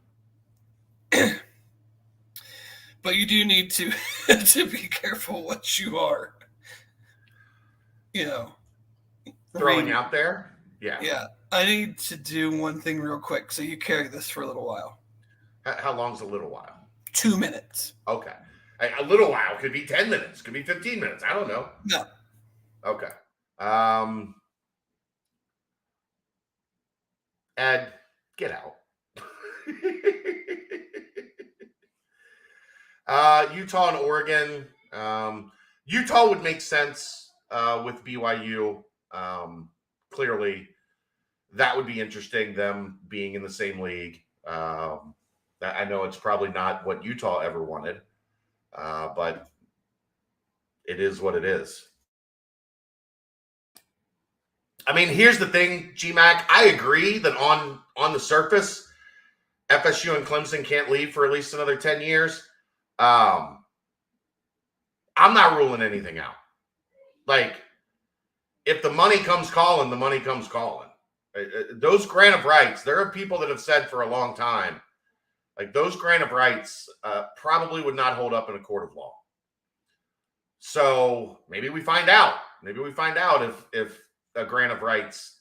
but you do need to to be careful what you are, throwing out there. Yeah. Yeah. I need to do one thing real quick, so you carry this for a little while. How long's a little while? 2 minutes. Okay. A little while could be 10 minutes, could be 15 minutes. I don't know. No. Okay. Ed, get out. Utah and Oregon. Utah would make sense with BYU. Clearly, that would be interesting, them being in the same league. I know it's probably not what Utah ever wanted, but it is what it is. I mean, here's the thing, GMAC. I agree that on the surface, FSU and Clemson can't leave for at least another 10 years. I'm not ruling anything out. Like, if the money comes calling, the money comes calling. Those grant of rights, there are people that have said for a long time, like those grant of rights probably would not hold up in a court of law. So maybe we find out. Maybe we find out if a grant of rights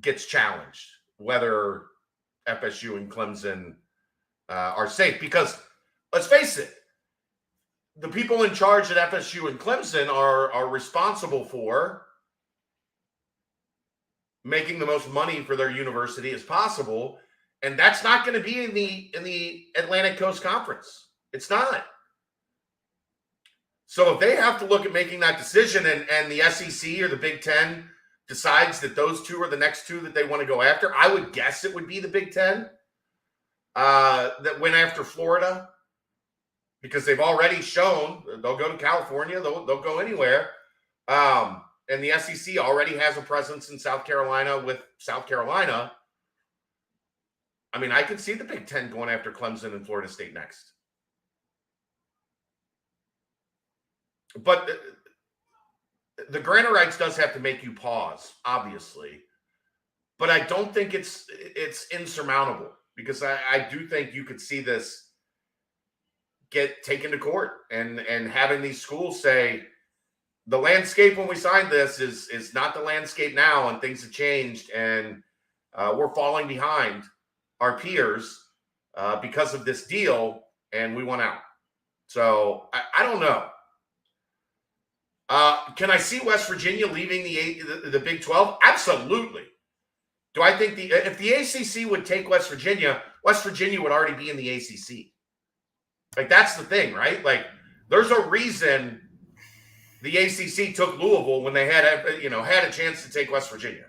gets challenged, whether FSU and Clemson are safe. Because let's face it, the people in charge at FSU and Clemson are responsible for making the most money for their university as possible. And that's not going to be in the Atlantic Coast Conference. It's not. So if they have to look at making that decision and the SEC or the Big Ten decides that those two are the next two that they want to go after, I would guess it would be the Big Ten that went after Florida, because they've already shown they'll go to California, they'll go anywhere. And the SEC already has a presence in South Carolina with South Carolina. I mean, I could see the Big Ten going after Clemson and Florida State next. But the grant of rights does have to make you pause, obviously. But I don't think it's insurmountable, because I do think you could see this get taken to court and having these schools say, the landscape when we signed this is not the landscape now, and things have changed, and we're falling behind our peers because of this deal, and we want out. So I don't know. Can I see West Virginia leaving the Big 12? Absolutely. Do I think if the ACC would take West Virginia would already be in the ACC. Like, that's the thing, right? Like, there's a reason the ACC took Louisville when they had a chance to take West Virginia.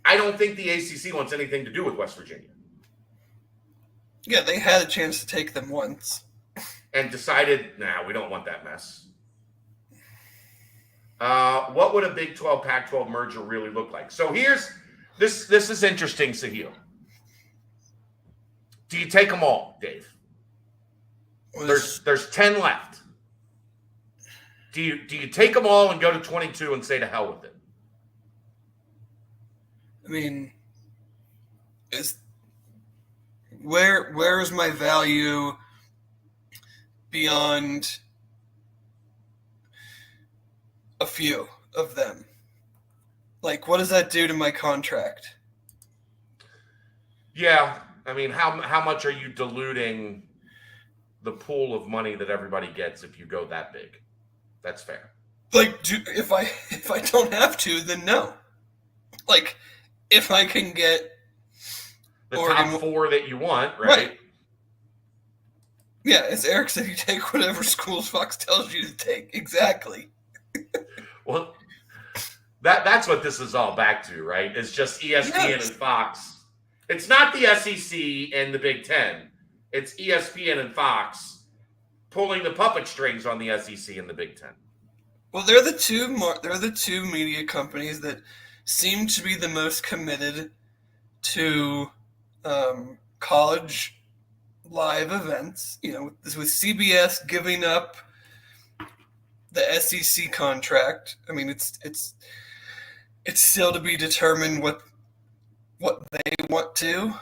I don't think the ACC wants anything to do with West Virginia. Yeah, they had a chance to take them once. And decided, we don't want that mess. What would a Big 12, Pac-12 merger really look like? So this is interesting, Sahil. Do you take them all, Dave? Well, there's 10 left. Do you take them all and go to 22 and say to hell with it? I mean, where is my value beyond a few of them? Like, what does that do to my contract? Yeah, I mean, how much are you diluting the pool of money that everybody gets if you go that big? That's fair. Like, if I don't have to, then no. Like, if I can get the Oregon, top 4 that you want, right? Yeah, as Eric said, you take whatever schools Fox tells you to take. Exactly. Well, that's what this is all back to, right? It's just ESPN Yes. and Fox. It's not the SEC and the Big Ten. It's ESPN and Fox pulling the puppet strings on the SEC and the Big Ten. Well, they're the two media companies that seem to be the most committed to college live events. You know, with CBS giving up the SEC contract. I mean, it's still to be determined what they want to.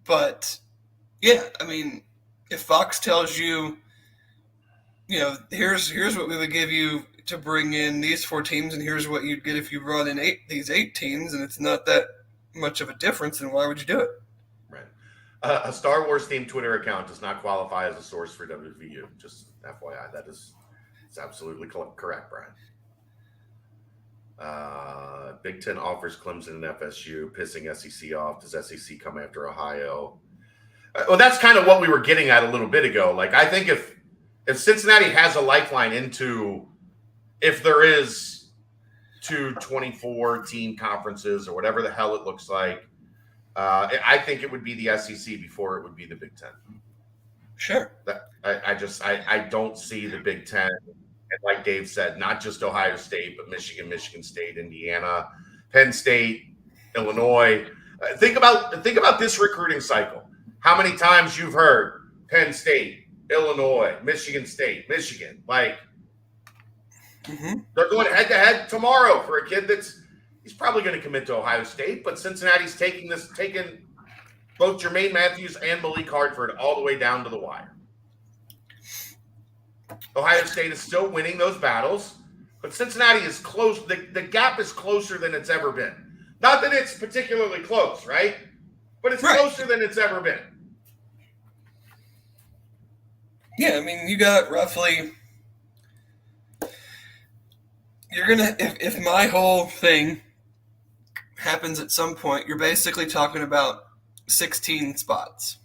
But yeah, I mean, if Fox tells you, you know, here's what we would give you to bring in these 4 teams, and here's what you'd get if you brought in these 8 teams, and it's not that much of a difference, then why would you do it? Right. A Star Wars themed Twitter account does not qualify as a source for WVU. Just FYI, it's absolutely correct, Brian. Big Ten offers Clemson and FSU, pissing SEC off. Does SEC come after Ohio? Well, that's kind of what we were getting at a little bit ago. Like, I think if Cincinnati has a lifeline into, if there is 2 24-team conferences or whatever the hell it looks like, I think it would be the SEC before it would be the Big Ten. Sure. I don't see the Big Ten. And like Dave said, not just Ohio State, but Michigan, Michigan State, Indiana, Penn State, Illinois. Think about this recruiting cycle. How many times you've heard Penn State, Illinois, Michigan State, Michigan. Like, they're going head-to-head tomorrow for a kid he's probably going to commit to Ohio State, but Cincinnati's taking both Jermaine Matthews and Malik Hartford all the way down to the wire. Ohio State is still winning those battles, but Cincinnati is close. The gap is closer than it's ever been. Not that it's particularly close, right? But it's closer than it's ever been. Yeah, I mean, you got roughly. You're gonna if my whole thing happens at some point, you're basically talking about 16 spots.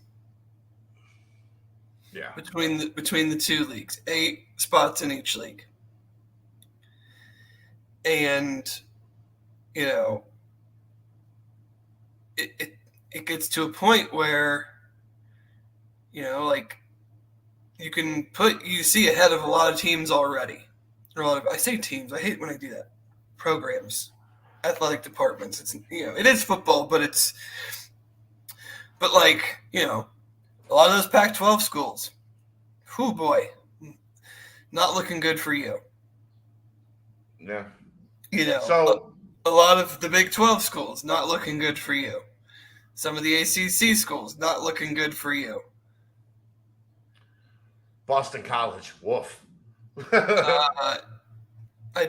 Yeah. Between the 2 leagues, 8 spots in each league. And, you know, it gets to a point where, you know, like, you can put UC ahead of a lot of teams already. Or I say teams, I hate when I do that. Programs, athletic departments. It's, you know, it is football, but like, you know, a lot of those Pac-12 schools, whoo boy, not looking good for you. Yeah. You know, so a lot of the Big 12 schools, not looking good for you. Some of the ACC schools, not looking good for you. Boston College, woof. I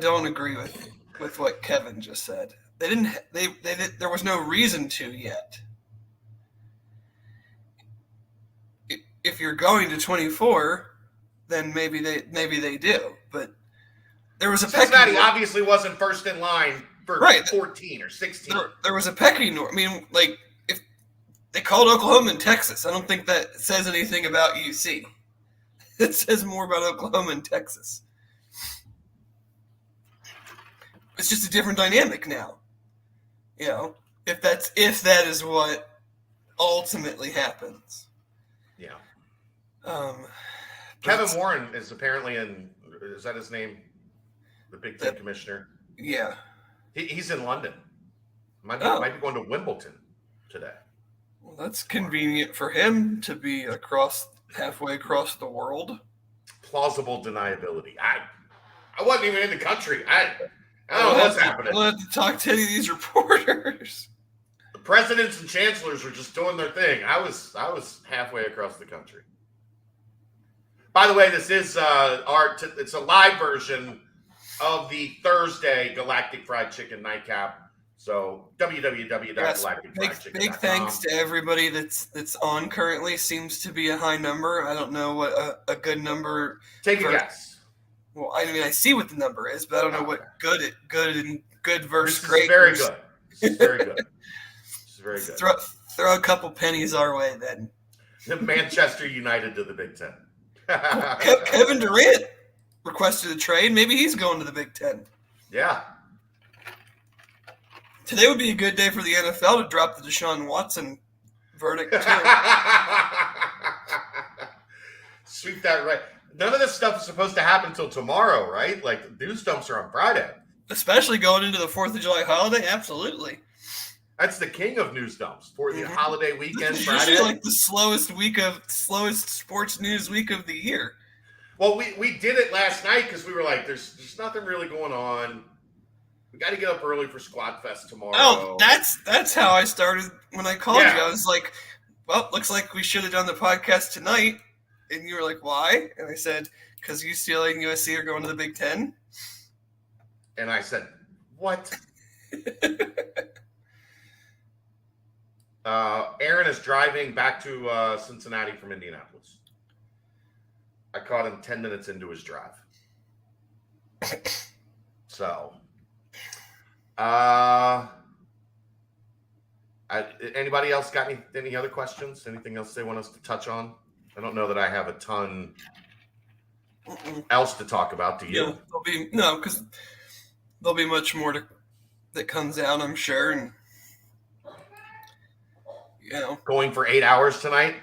don't agree with what Kevin just said. They didn't. There was no reason to yet. If you're going to 24, then maybe they do. But there was a Cincinnati obviously wasn't first in line for 14 or 16. There was a pecking order. I mean, like, if they called Oklahoma and Texas, I don't think that says anything about UC. It says more about Oklahoma and Texas. It's just a different dynamic now. You know, if that is what ultimately happens. Yeah. But Kevin Warren is apparently is that his name? The Big Ten commissioner? Yeah. He's in London. Might be going to Wimbledon today. Well, that's convenient for him to be halfway across the world. Plausible deniability. I wasn't even in the country. I don't know what's happening. We'll have to talk to any of these reporters. The presidents and chancellors were just doing their thing. I was halfway across the country. By the way, this is it's a live version of the Thursday Galactic Fried Chicken Nightcap. So www.galacticfriedchicken.com. Big thanks to everybody that's on currently. Seems to be a high number. I don't know what a good number. Take a guess. Well, I mean, I see what the number is, but I don't know what good versus this great. Is very good. This is very good. This is very good. Throw a couple pennies our way then. Manchester United to the Big Ten. Kevin Durant requested a trade. Maybe he's going to the Big Ten. Yeah. Today would be a good day for the NFL to drop the Deshaun Watson verdict, too. Sweep that right. None of this stuff is supposed to happen until tomorrow, right? Like, the news dumps are on Friday. Especially going into the 4th of July holiday? Absolutely. That's the king of news dumps for the holiday weekend. This is Friday. usually like the slowest sports news week of the year. Well, we did it last night because we were like, there's nothing really going on. We got to get up early for Squad Fest tomorrow. Oh, that's how I started when I called you. I was like, well, looks like we should have done the podcast tonight. And you were like, why? And I said, because UCLA and USC are going to the Big Ten. And I said, what? Aaron is driving back to Cincinnati from Indianapolis. I caught him 10 minutes into his drive. So, anybody else got any other questions? Anything else they want us to touch on? I don't know that I have a ton else to talk about. Do you? Yeah, because there'll be much more that comes out, I'm sure. And going for 8 hours tonight?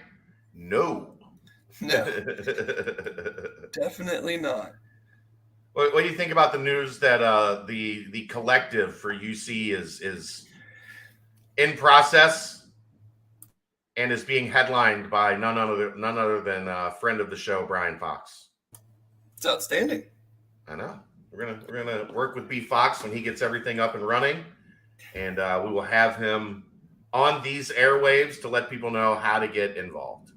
No, definitely not. What do you think about the news that the collective for UC is in process and is being headlined by none other than a friend of the show, Brian Fox? It's outstanding. I know. We're gonna work with B Fox when he gets everything up and running, and we will have him on these airwaves to let people know how to get involved.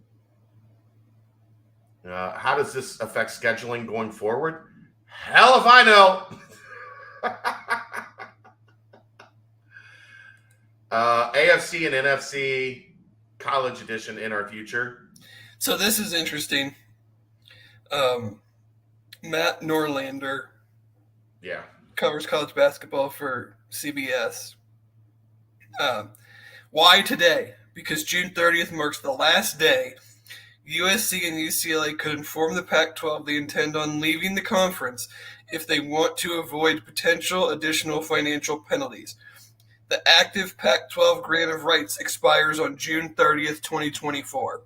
How does this affect scheduling going forward? Hell if I know. AFC and NFC college edition in our future. So this is interesting. Matt Norlander covers college basketball for CBS. Why today? Because June 30th marks the last day USC and UCLA could inform the Pac-12 they intend on leaving the conference if they want to avoid potential additional financial penalties. The active Pac-12 grant of rights expires on June 30th, 2024.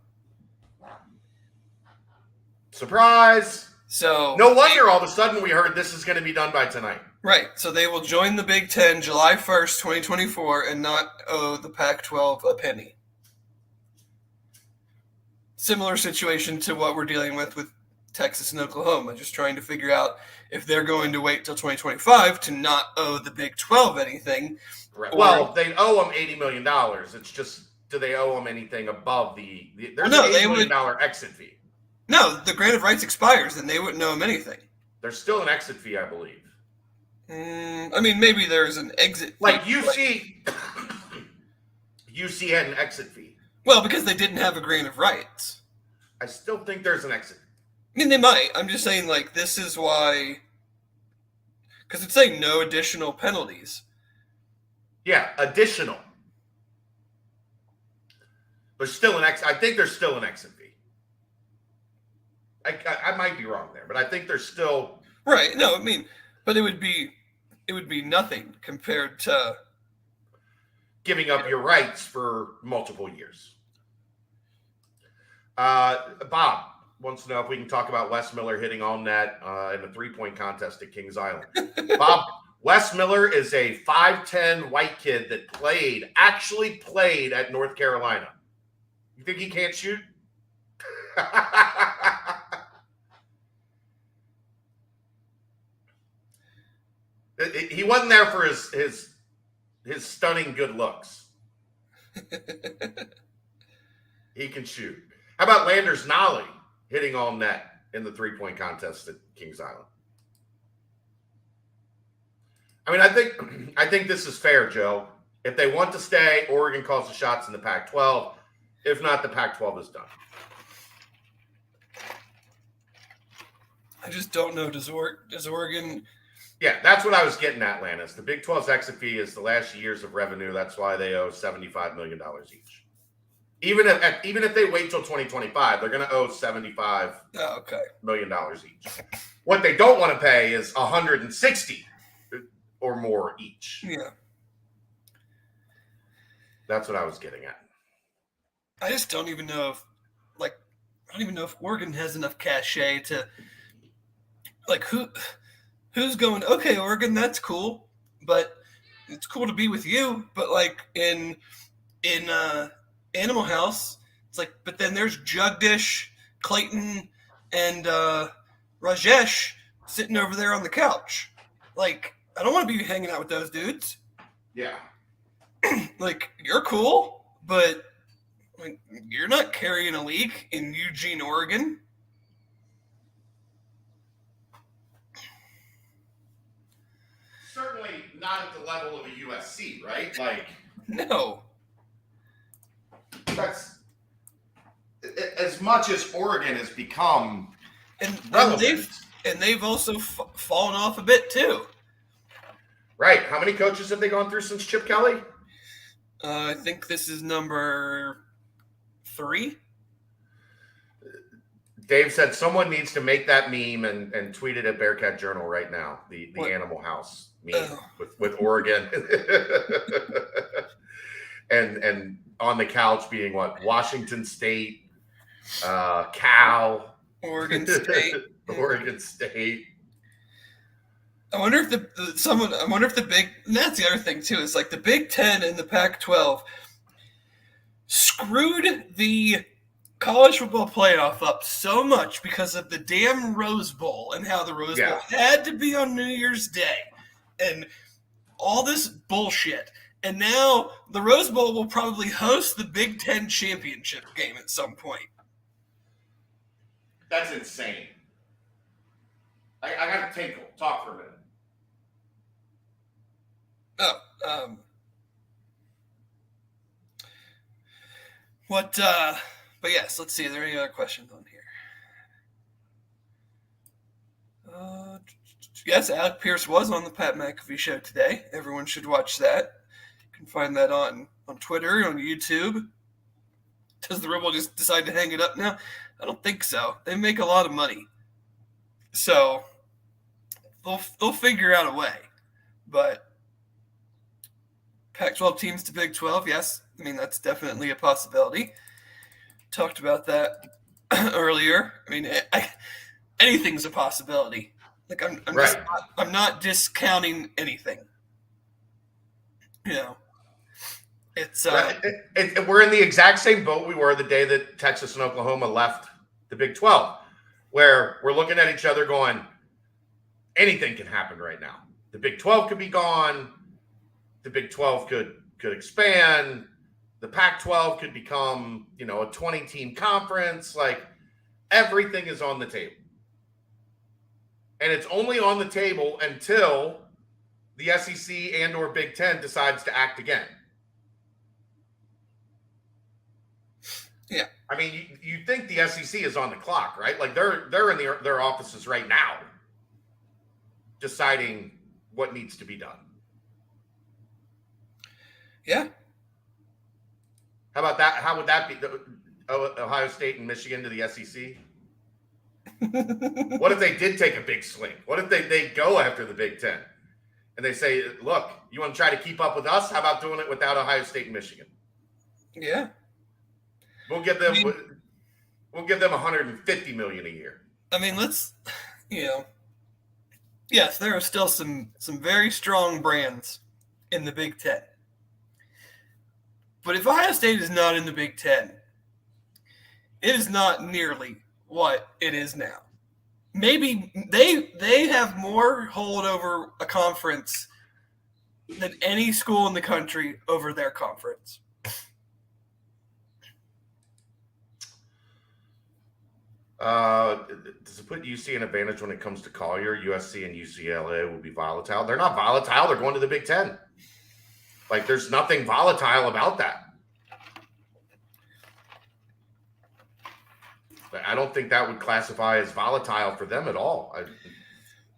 Surprise! So no wonder all of a sudden we heard this is going to be done by tonight. Right. So they will join the Big Ten July 1st, 2024, and not owe the Pac-12 a penny. Similar situation to what we're dealing with Texas and Oklahoma, just trying to figure out if they're going to wait till 2025 to not owe the Big 12 anything. Right. Well, they owe them $80 million. It's just, do they owe them anything above there's an $80 million exit fee. No, the grant of rights expires, and they wouldn't owe them anything. There's still an exit fee, I believe. I mean, maybe there's an exit fee. Like UC had an exit fee. Well, because they didn't have a grant of rights. I still think there's an exit. I mean, they might. I'm just saying, like, this is why. Because it's saying no additional penalties. Yeah, additional. There's still an exit. I think there's still an exit fee. I might be wrong there, but I think there's still. Right. No, I mean, but it would be nothing compared to giving up your rights for multiple years. Bob wants to know if we can talk about Wes Miller hitting all net in the 3-point contest at Kings Island. Bob, Wes Miller is a 5'10" white kid that actually played at North Carolina. You think he can't shoot? He wasn't there for his stunning good looks. He can shoot. How about Landers Nolly hitting all net in the 3-point contest at Kings Island? I mean, I think this is fair, Joe. If they want to stay, Oregon calls the shots in the Pac-12. If not, the Pac-12 is done. I just don't know. Does Oregon? Yeah, that's what I was getting at, Lannis. The Big 12's exit fee is the last years of revenue. That's why they owe $75 million each. Even if they wait till 2025, they're going to owe $75 million each. What they don't want to pay is 160 or more each. Yeah. That's what I was getting at. I just don't even know if Oregon has enough cachet to who's going, okay, Oregon, that's cool, but it's cool to be with you, but in Animal House, it's but then there's Jagdish, Clayton, and Rajesh sitting over there on the couch. I don't want to be hanging out with those dudes. Yeah. You're cool, but you're not carrying a league in Eugene, Oregon. Certainly not at the level of a USC, right? No. That's as much as Oregon has become relevant. And they've also fallen off a bit too. Right. How many coaches have they gone through since Chip Kelly? I think this is number 3. Dave said someone needs to make that meme and tweet it at Bearcat Journal right now. The Animal House meme with Oregon and on the couch being Washington State, Cal, Oregon State, Oregon State. I wonder if the big, and that's the other thing too, is the Big Ten and the Pac-12 screwed the college football playoff up so much because of the damn Rose Bowl and how the Rose Bowl had to be on New Year's Day and all this bullshit. And now the Rose Bowl will probably host the Big Ten championship game at some point. That's insane. I got to tinkle. Talk for a minute. But yes, let's see. Are there any other questions on here? Yes, Alec Pierce was on the Pat McAfee show today. Everyone should watch that. You can find that on Twitter, on YouTube. Does the Rebel just decide to hang it up now? I don't think so. They make a lot of money. So they'll figure out a way. But Pac-12 teams to Big 12, yes. I mean, that's definitely a possibility. Talked about that earlier. I mean, anything's a possibility. I'm not discounting anything. It's we're in the exact same boat we were the day that Texas and Oklahoma left the Big 12, where we're looking at each other going, anything can happen right now. The Big 12 could be gone. The Big 12 could expand. The Pac-12 could become, a 20-team conference. Everything is on the table. And it's only on the table until the SEC and or Big Ten decides to act again. Yeah. I mean, you think the SEC is on the clock, right? They're in their offices right now deciding what needs to be done. Yeah. How about that? How would that be? Ohio State and Michigan to the SEC? What if they did take a big swing? What if they go after the Big Ten and they say, look, you want to try to keep up with us? How about doing it without Ohio State and Michigan? Yeah. We'll give them $150 million a year. I mean, yes, there are still some very strong brands in the Big Ten. But if Ohio State is not in the Big Ten, it is not nearly what it is now. Maybe they have more hold over a conference than any school in the country over their conference. Does it put UC an advantage when it comes to Collier? USC and UCLA will be volatile. They're not volatile. They're going to the Big Ten. There's nothing volatile about that. I don't think that would classify as volatile for them at all.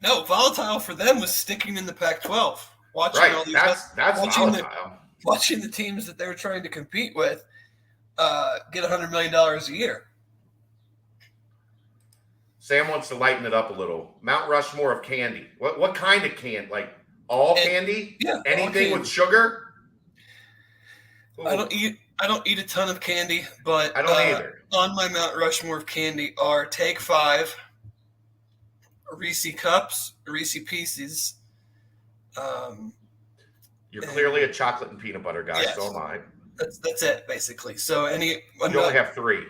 No, volatile for them was sticking in the Pac-12. Watching all these that's volatile. Watching the teams that they were trying to compete with get $100 million a year. Sam wants to lighten it up a little. Mount Rushmore of candy. What kind of candy? Like candy? Yeah. Anything with sugar? Ooh. I don't eat a ton of candy, but I don't either. On my Mount Rushmore of candy are Take 5, Reese Cups, Reese Pieces. You're clearly a chocolate and peanut butter guy, yes. So am I. That's it, basically. So you only have 3.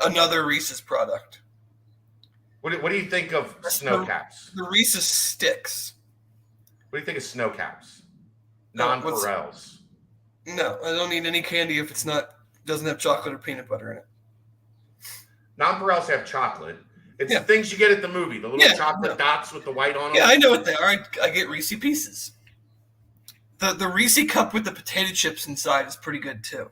Another Reese's product. What do you think of Snow Caps? The Reese's Sticks. What do you think of Snow Caps? Non-Perels. No, I don't eat any candy if doesn't have chocolate or peanut butter in it. Non-Perels have chocolate. It's the things you get at the movie, the little chocolate dots with the white on them. Yeah, I know what they are. I get Reese Pieces. The Reese Cup with the potato chips inside is pretty good too.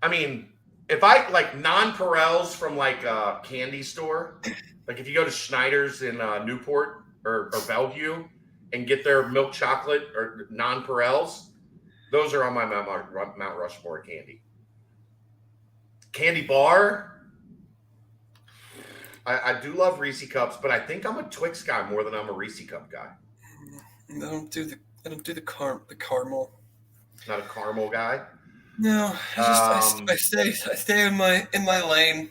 I mean, if I like non-Perels from like a candy store, like if you go to Schneider's in Newport or Bellevue and get their milk chocolate or non-Perels, those are on my Mount Rushmore candy. Candy bar. I do love Reese Cups, but I think I'm a Twix guy more than I'm a Reese Cup guy. I don't do the caramel. Not a caramel guy. No, I stay in my lane.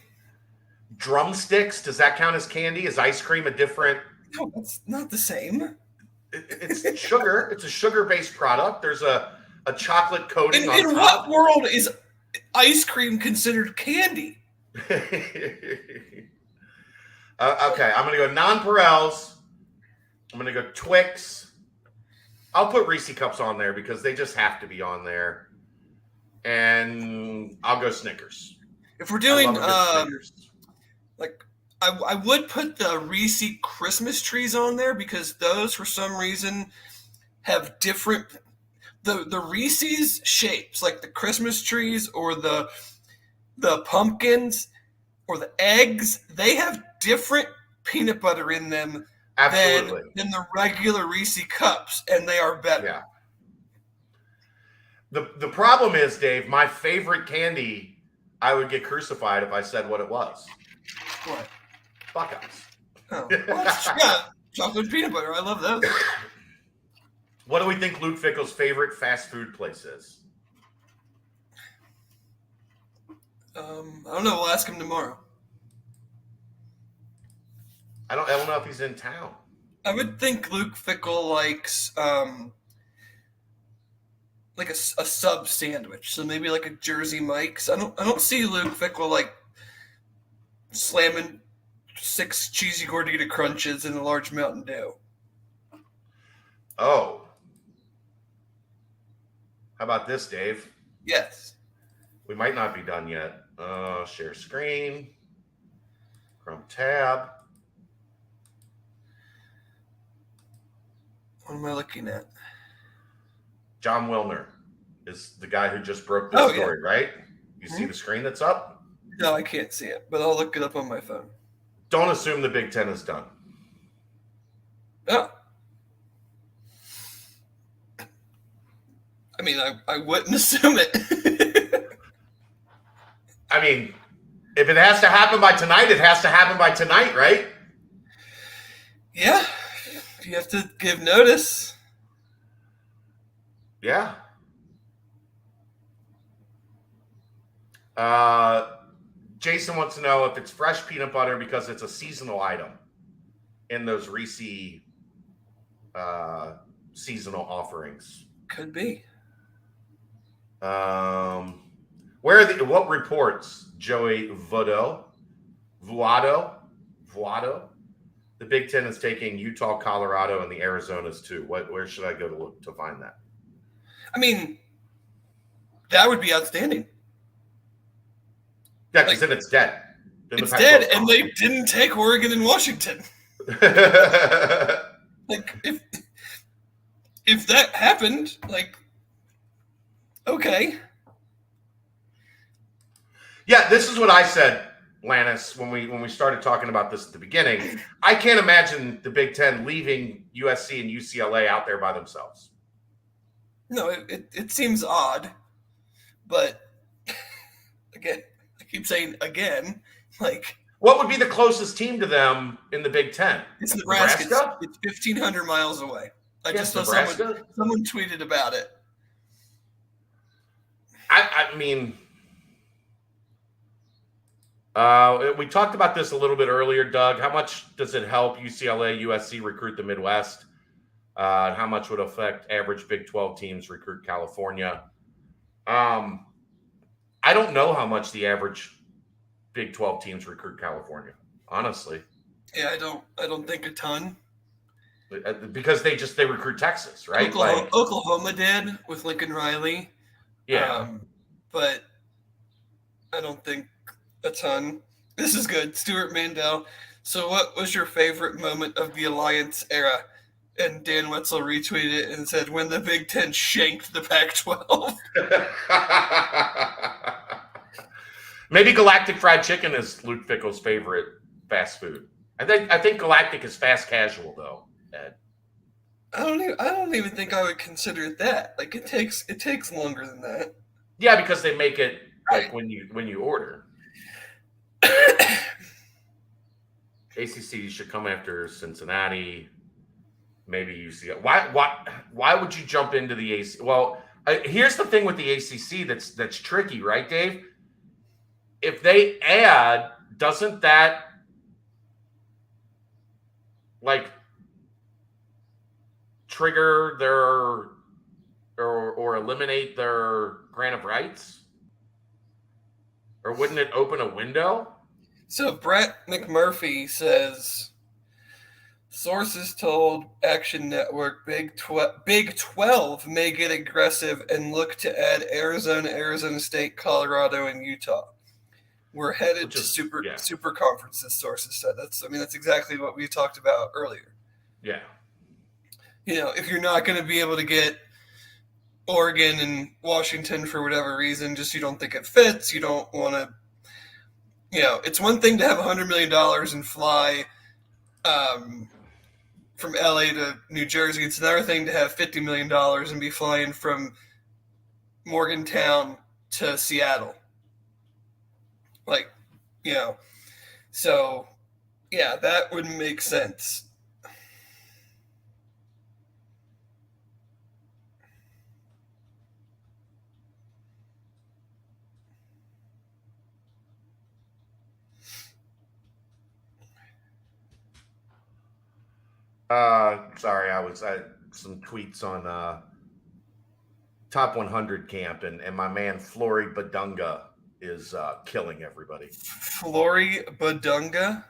Drumsticks, does that count as candy? Is ice cream a different? No, that's not the same. It's sugar. It's a sugar-based product. There's a chocolate coating on top. In what world is ice cream considered candy? Okay, I'm going to go non-Perels. I'm going to go Twix. I'll put Reese Cups on there because they just have to be on there. And I'll go Snickers. If we're doing like I would put the Reese Christmas trees on there because those for some reason have different the Reese's shapes, like the Christmas trees or the pumpkins or the eggs, they have different peanut butter in them than the regular Reese Cups, and they are better. Yeah. The problem is, Dave, my favorite candy, I would get crucified if I said what it was. What? Buckeyes. Oh, yeah, chocolate peanut butter. I love those. What do we think Luke Fickle's favorite fast food place is? I don't know. We'll ask him tomorrow. I don't know if he's in town. I would think Luke Fickle likes like a sub sandwich, so maybe like a Jersey Mike's. I don't see Luke Fickle like slamming 6 cheesy gordita crunches in a large Mountain Dew. Oh. How about this, Dave? Yes. We might not be done yet. Share screen. Chrome tab. What am I looking at? John Wilner is the guy who just broke this story, right? You see the screen that's up? No, I can't see it, but I'll look it up on my phone. Don't assume the Big Ten is done. Oh. I mean, I wouldn't assume it. I mean, if it has to happen by tonight, it has to happen by tonight, right? Yeah. You have to give notice. Yeah. Jason wants to know if it's fresh peanut butter because it's a seasonal item in those Reese seasonal offerings. Could be. What reports, Joey Vuado? The Big Ten is taking Utah, Colorado, and the Arizonas too. Where should I go to look to find that? I mean, that would be outstanding. Yeah, because then it's dead. Then it's dead, and they didn't take Oregon and Washington. Like, if that happened, like, okay. Yeah, this is what I said, Lannis, when we started talking about this at the beginning. I can't imagine the Big Ten leaving USC and UCLA out there by themselves. No, it seems odd, but again, I keep saying again, like. What would be the closest team to them in the Big Ten? It's Nebraska. It's 1,500 miles away. I just saw someone tweeted about it. I mean, we talked about this a little bit earlier, Doug. How much does it help UCLA, USC recruit the Midwest? How much would affect average Big 12 teams recruit California? I don't know how much the average Big 12 teams recruit California, honestly. Yeah, I don't think a ton. Because they recruit Texas, right? Oklahoma did with Lincoln Riley. Yeah. But I don't think a ton. This is good. Stuart Mandel. So what was your favorite moment of the Alliance era? And Dan Wetzel retweeted it and said, when the Big Ten shanked the Pac-12. Maybe Galactic Fried Chicken is Luke Fickell's favorite fast food. I think Galactic is fast casual though, Ed. I don't even think I would consider it that. Like it takes longer than that. Yeah, because they make it like when you order. ACC should come after Cincinnati. Maybe UCLA. Why would you jump into the ACC? Well, here's the thing with the ACC that's tricky, right, Dave? If they add, doesn't that like trigger their or eliminate their grant of rights? Or wouldn't it open a window? So Brett McMurphy says, sources told Action Network Big 12 may get aggressive and look to add Arizona, Arizona State, Colorado, and Utah. We're headed to super conferences, sources said. That's exactly what we talked about earlier. Yeah. You know, if you're not going to be able to get Oregon and Washington for whatever reason, just you don't think it fits, you don't want to, it's one thing to have $100 million and fly from LA to New Jersey. It's another thing to have $50 million and be flying from Morgantown to Seattle. So, yeah, that would make sense. Sorry, I had some tweets on Top 100 camp, and my man Flory Badunga is killing everybody. Flory Badunga?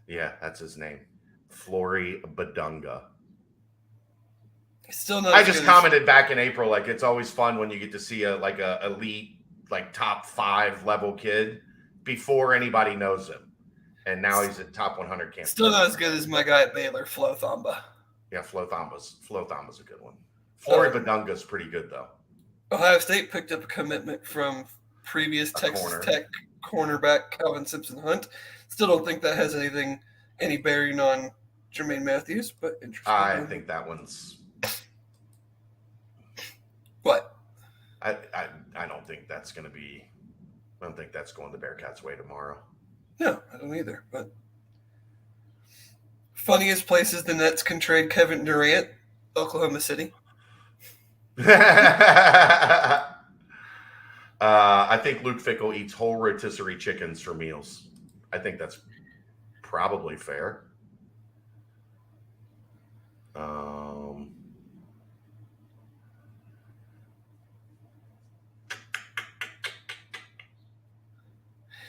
Yeah, that's his name. Flory Badunga. Still not. I just commented back in April, like it's always fun when you get to see a elite, like top 5 level kid before anybody knows him. And now he's at Top 100 camp. Still not as good as my guy at Baylor, Flo Thamba. Yeah, Flo Thamba's a good one. Flory Badunga's pretty good though. Ohio State picked up a commitment from previous Texas Tech cornerback Calvin Simpson-Hunt. Still don't think that has any bearing on Jermaine Matthews, but interesting. I think that one's. What? I don't think that's going to be. I don't think that's going the Bearcats' way tomorrow. No, I don't either. But funniest places the Nets can trade Kevin Durant, Oklahoma City. I think Luke Fickell eats whole rotisserie chickens for meals. I think that's probably fair.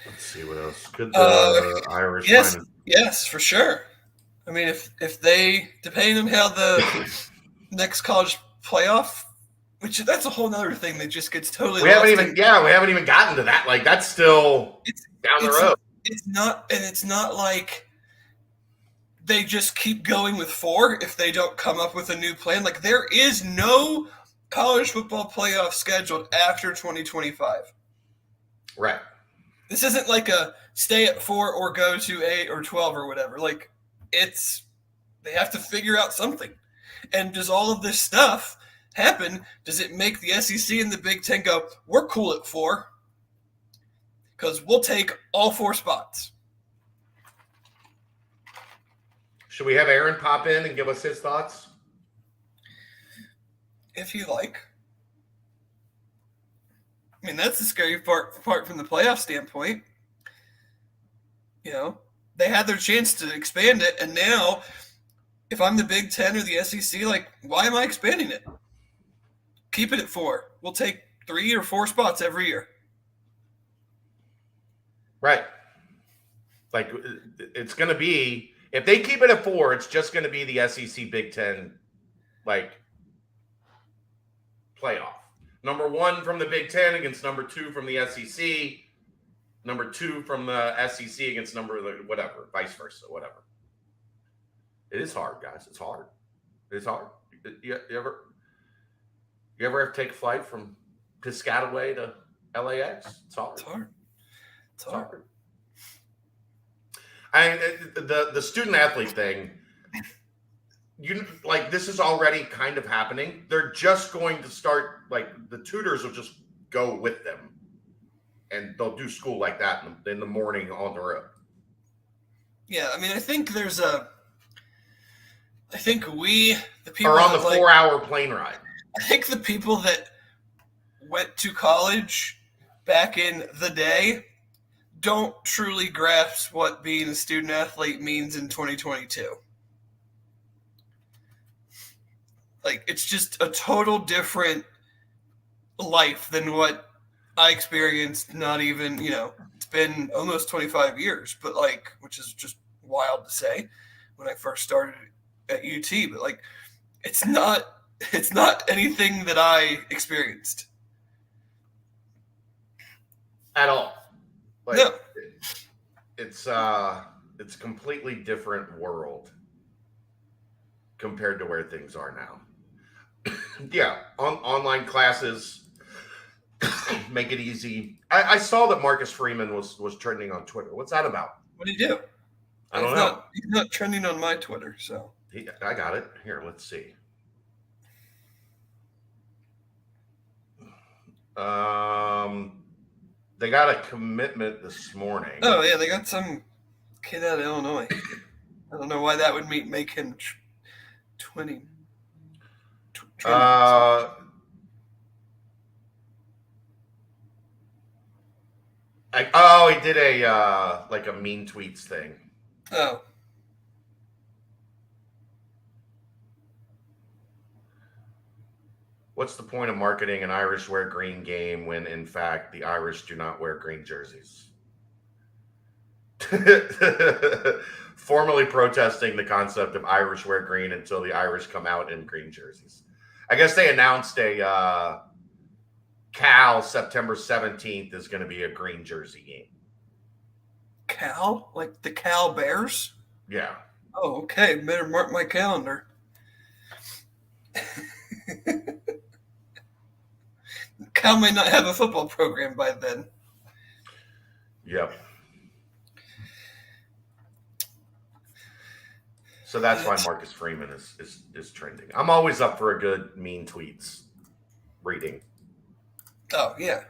Let's see what else. Could the Irish find? Yes, for sure. I mean, if they, depending on how the next college playoff, which that's a whole other thing that just gets totally. We haven't even gotten to that. Like that's still down the road. It's not like they just keep going with 4 if they don't come up with a new plan. Like there is no college football playoff scheduled after 2025. Right. This isn't like a stay at 4 or go to 8 or 12 or whatever. Like they have to figure out something. And does all of this stuff happen? Does it make the SEC and the Big Ten go, we're cool at 4? because we'll take all 4 spots. Should we have Aaron pop in and give us his thoughts? If you like. I mean, that's the scary part from the playoff standpoint. They had their chance to expand it, and now if I'm the Big Ten or the SEC, why am I expanding it? Keep it at 4. We'll take 3 or 4 spots every year. Right. It's going to be, if they keep it at 4, it's just going to be the SEC Big Ten, playoff. Number 1 from the Big Ten against number 2 from the SEC. Number 2 from the SEC against whatever, vice versa, whatever. It is hard, guys. It's hard. It's hard. You ever have to take a flight from Piscataway to LAX? It's hard. It's hard. The student athlete thing, this is already kind of happening. They're just going to start, the tutors will just go with them, and they'll do school like that in the morning on the road. Yeah, I mean, I think we, the people are on the 4-hour plane ride. I think the people that went to college back in the day don't truly grasp what being a student athlete means in 2022. It's just a total different life than what I experienced. Not even, it's been almost 25 years, but which is just wild to say when I first started at UT, but it's not anything that I experienced at all. No. It's a completely different world compared to where things are now. Yeah, online classes make it easy. I saw that Marcus Freeman was trending on Twitter. What's that about? What did he do? I don't know. He's not trending on my Twitter, so. I got it. Here, let's see. They got a commitment this morning. Oh, yeah, they got some kid out of Illinois. I don't know why that would make him 20. He did a mean tweets thing. Oh. What's the point of marketing an Irish wear green game when, in fact, the Irish do not wear green jerseys? Formally protesting the concept of Irish wear green until the Irish come out in green jerseys. I guess they announced a Cal September 17th is going to be a green jersey game. Cal? Like the Cal Bears? Yeah. Oh, okay. Better mark my calendar. Cal may not have a football program by then. Yep. So that's why Marcus Freeman is trending. I'm always up for a good mean tweets reading. Oh, yeah.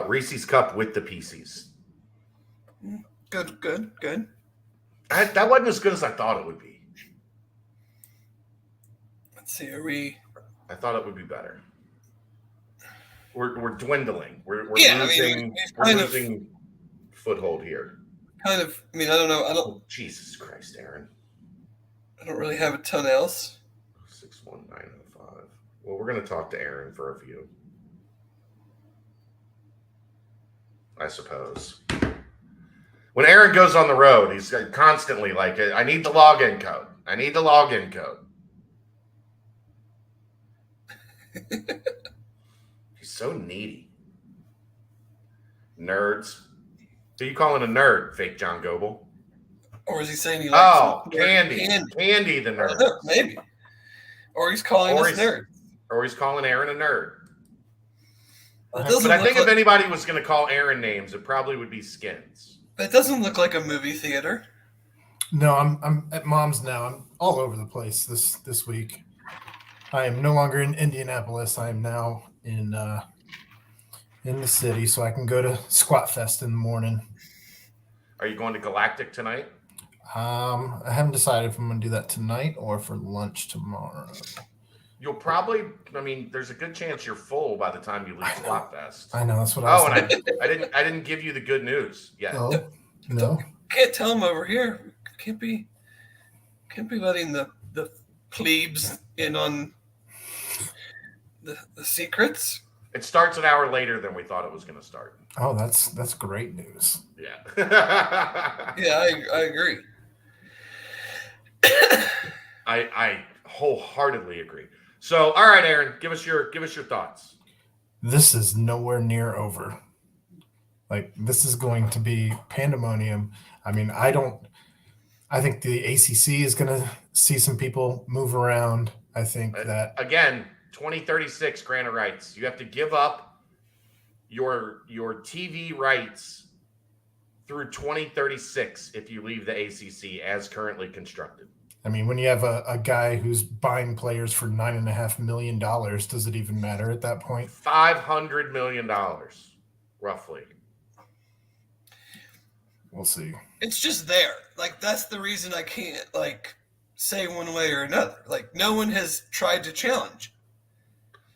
Reese's Cup with the PCs. Good. That wasn't as good as I thought it would be. Let's see. Are we? I thought it would be better. We're dwindling. We're losing foothold here. Kind of. I mean, I don't know. Oh, Jesus Christ, Aaron. I don't really have a ton else. 61905. Well, we're going to talk to Aaron for a few. I suppose. When Aaron goes on the road, he's constantly like, I need the login code. I need the login code. He's so needy. Nerds. Who are you calling a nerd, fake John Goebel? Or is he saying he likes Candy the nerd. Maybe. Or he's calling us nerd. Or he's calling Aaron a nerd. But I think if anybody was going to call Aaron names, it probably would be Skins. That doesn't look like a movie theater. No, I'm at mom's now. I'm all over the place this week. I am no longer in Indianapolis. I am now in the city, so I can go to Squat Fest in the morning. Are you going to Galactic tonight? I haven't decided if I'm going to do that tonight or for lunch tomorrow. You'll probably. I mean, there's a good chance you're full by the time you leave Squat Fest. I know, that's what I was thinking. I didn't give you the good news yet. Oh, no. Can't tell them over here. Can't be letting the plebes in on the secrets. It starts an hour later than we thought it was going to start. Oh, that's great news. Yeah. Yeah, I agree. I wholeheartedly agree. So, all right, Aaron, give us your thoughts. This is nowhere near over. Like, this is going to be pandemonium. I mean, I think the ACC is going to see some people move around. I think that again, 2036 grant of rights. You have to give up your TV rights through 2036 if you leave the ACC as currently constructed. I mean, when you have a guy who's buying players for $9.5 million, does it even matter at that point? $500 million, roughly. We'll see. It's just there. Like, that's the reason I can't, say one way or another. Like, no one has tried to challenge.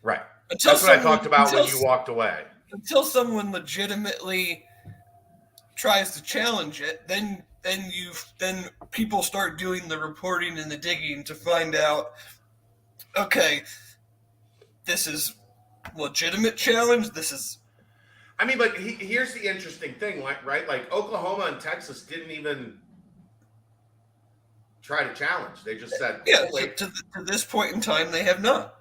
Right. That's what I talked about when you walked away. Until someone legitimately tries to challenge it, then people start doing the reporting and the digging to find out, okay, this is legitimate challenge. This is. I mean, but here's the interesting thing, right? Like Oklahoma and Texas didn't even try to challenge. They just said, yeah. To this point in time, they have not.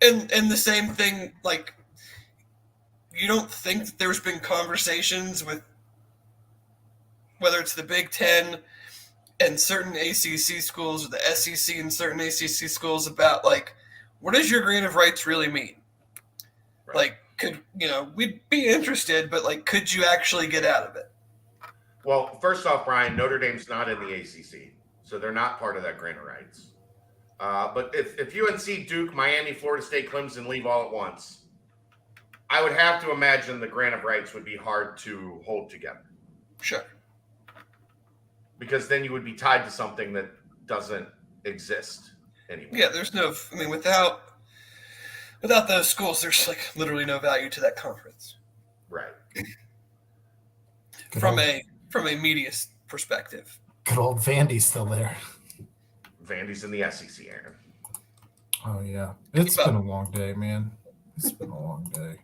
And the same thing, like, you don't think that there's been conversations with whether it's the Big Ten and certain ACC schools or the SEC and certain ACC schools about, like, what does your grant of rights really mean? Right. Like, we'd be interested, but, like, could you actually get out of it? Well, first off, Brian, Notre Dame's not in the ACC, so they're not part of that grant of rights. But if UNC, Duke, Miami, Florida State, Clemson leave all at once, I would have to imagine the grant of rights would be hard to hold together. Sure. Because then you would be tied to something that doesn't exist anymore. Yeah, there's no. I mean, without those schools, there's like literally no value to that conference. Right. From a media perspective. Good old Vandy's still there. Vandy's in the SEC, Aaron. Oh yeah, it's been a long day, man. It's been a long day.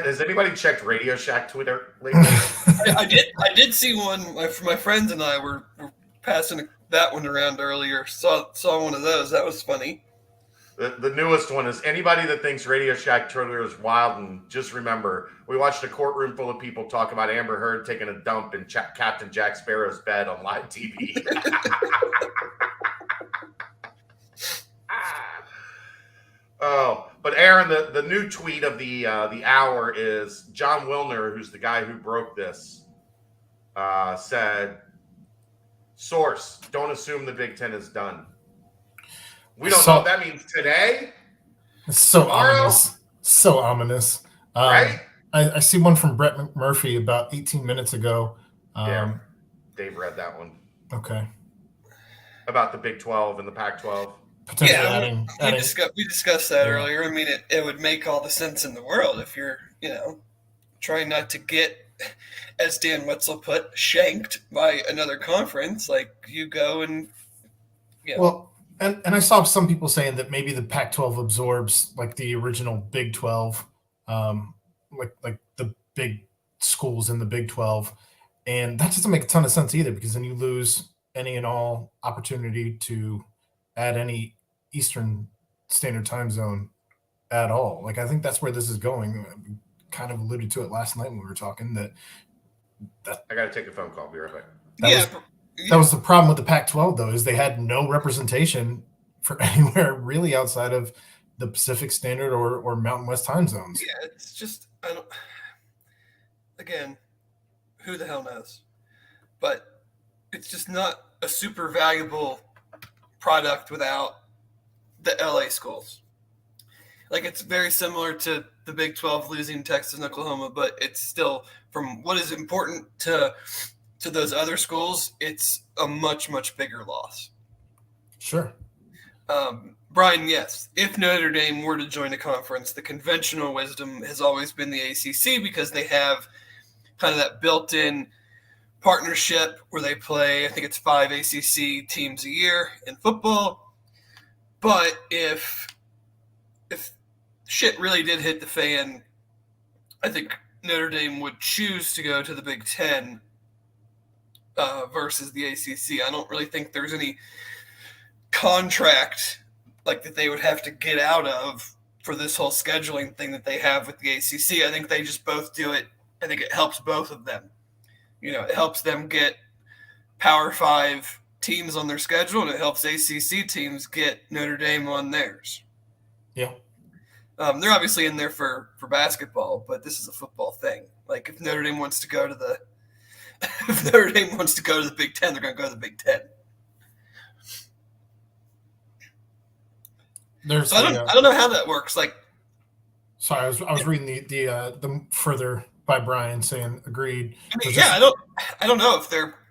Has anybody checked Radio Shack Twitter lately? I did see one. My friends and I were passing that one around earlier. Saw one of those. That was funny. The newest one is anybody that thinks Radio Shack Twitter is wild, and just remember, we watched a courtroom full of people talk about Amber Heard taking a dump in Captain Jack Sparrow's bed on live TV. Oh, but Aaron, the new tweet of the hour is John Wilner, who's the guy who broke this, said, source, don't assume the Big Ten is done. We don't know what that means today. It's so tomorrow? Ominous. So ominous. Right? I see one from Brett McMurphy about 18 minutes ago. Yeah, Dave read that one. Okay. About the Big 12 and the Pac-12. Potentially we discussed that earlier. I mean, it would make all the sense in the world if you're, trying not to get, as Dan Wetzel put, shanked by another conference. Like, you go and, Well, and I saw some people saying that maybe the Pac-12 absorbs like the original Big 12, like the big schools in the Big 12, and that doesn't make a ton of sense either, because then you lose any and all opportunity to add any Eastern Standard Time Zone at all. Like, I think that's where this is going. We kind of alluded to it last night when we were talking that I got to take a phone call. Be right back. That was the problem with the Pac-12, though, is they had no representation for anywhere really outside of the Pacific Standard or Mountain West time zones. Yeah, it's just, again, who the hell knows? But it's just not a super valuable product without the LA schools. Like, it's very similar to the Big 12 losing Texas and Oklahoma, but it's still, from what is important to those other schools, it's a much, much bigger loss. Sure. Brian, yes, if Notre Dame were to join a conference, the conventional wisdom has always been the ACC, because they have kind of that built-in partnership where they play, I think it's 5 ACC teams a year in football. But if shit really did hit the fan, I think Notre Dame would choose to go to the Big Ten versus the ACC. I don't really think there's any contract like that they would have to get out of for this whole scheduling thing that they have with the ACC. I think they just both do it. I think it helps both of them. It helps them get Power 5 teams on their schedule, and it helps ACC teams get Notre Dame on theirs. Yeah. They're obviously in there for basketball, but this is a football thing. Like, if Notre Dame wants to go to the Big Ten, they're going to go to the Big Ten. So I don't know how that works. Like, sorry, I was reading the further by Brian saying agreed. I mean, I don't know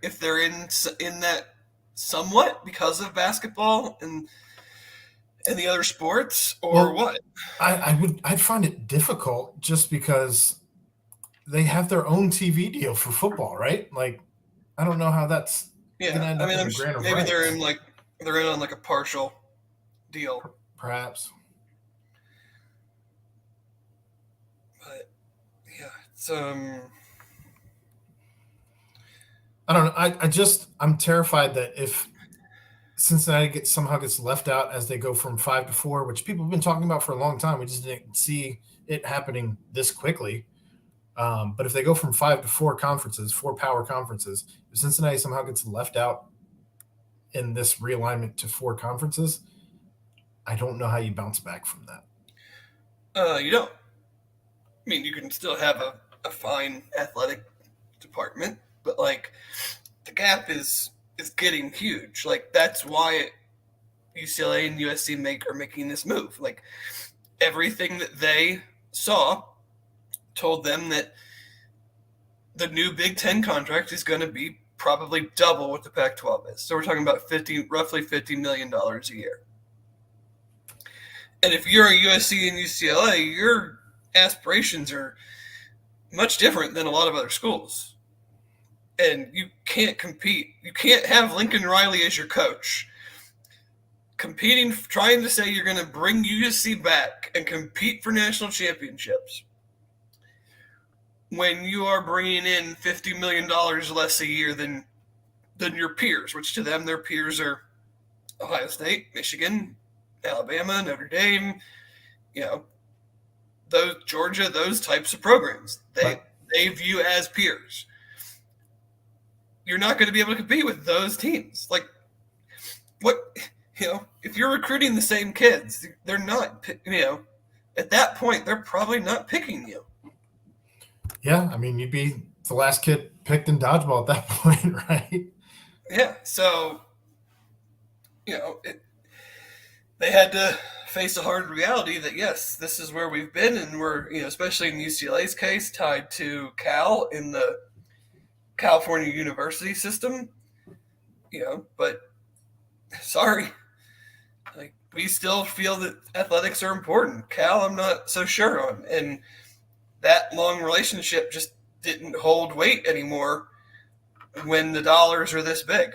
if they're in that somewhat because of basketball and the other sports, or what. I'd find it difficult just because they have their own TV deal for football, right? Like, I don't know how that's gonna end up in a grant of rights. They're in on like a partial deal. Perhaps. But yeah, it's I don't know. I'm terrified that if Cincinnati somehow gets left out as they go from 5 to 4, which people have been talking about for a long time, we just didn't see it happening this quickly. But if they go from 5 to 4 conferences, 4 power conferences, if Cincinnati somehow gets left out in this realignment to 4 conferences, I don't know how you bounce back from that. You don't. I mean, you can still have a fine athletic department, but like, the gap is getting huge. Like, that's why UCLA and USC are making this move. Like, everything that they saw told them that the new Big Ten contract is going to be probably double what the Pac-12 is. So we're talking about roughly $50 million a year. And if you're a USC and UCLA, your aspirations are much different than a lot of other schools. And you can't compete. You can't have Lincoln Riley as your coach competing, trying to say you're going to bring USC back and compete for national championships when you are bringing in $50 million less a year than your peers, which to them, their peers are Ohio State, Michigan, Alabama, Notre Dame, those Georgia, those types of programs. They view as peers. You're not going to be able to compete with those teams. Like, what, if you're recruiting the same kids, they're not, at that point, they're probably not picking you. Yeah, I mean, you'd be the last kid picked in dodgeball at that point, right? Yeah, so, they had to face a hard reality that, yes, this is where we've been, and we're, especially in UCLA's case, tied to Cal in the California university system, but sorry, like, we still feel that athletics are important. Cal, I'm not so sure on, and that long relationship just didn't hold weight anymore when the dollars are this big.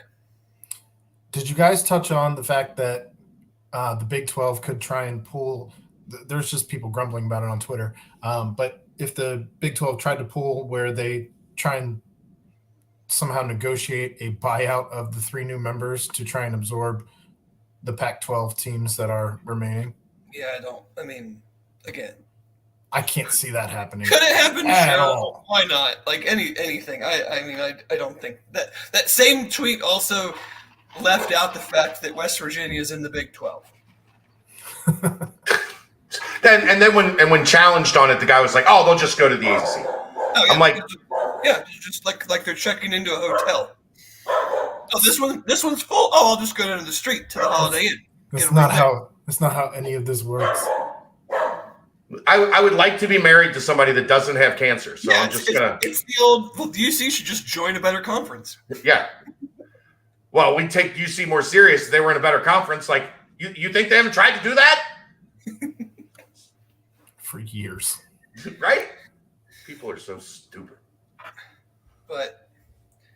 Did you guys touch on the fact that the Big 12 could try and pull? There's just people grumbling about it on Twitter. But if the Big 12 tried to pull where they try and somehow negotiate a buyout of the 3 new members to try and absorb the Pac-12 teams that are remaining? Yeah, again, I can't see that happening. Could it happen? At all. Why not? Like, anything. I don't think that same tweet also left out the fact that West Virginia is in the Big 12. Then when challenged on it, the guy was like, "Oh, they'll just go to the ACC." Oh, yeah, I'm like, yeah, just like they're checking into a hotel. Oh, this one's full. Oh, I'll just go down to the street to the Holiday Inn. That's not how any of this works. I would like to be married to somebody that doesn't have cancer. So I'm just gonna. It's the old. Well, UC should just join a better conference. Yeah. Well, we take UC more serious if they were in a better conference. Like, you think they haven't tried to do that? For years. Right? People are so stupid. But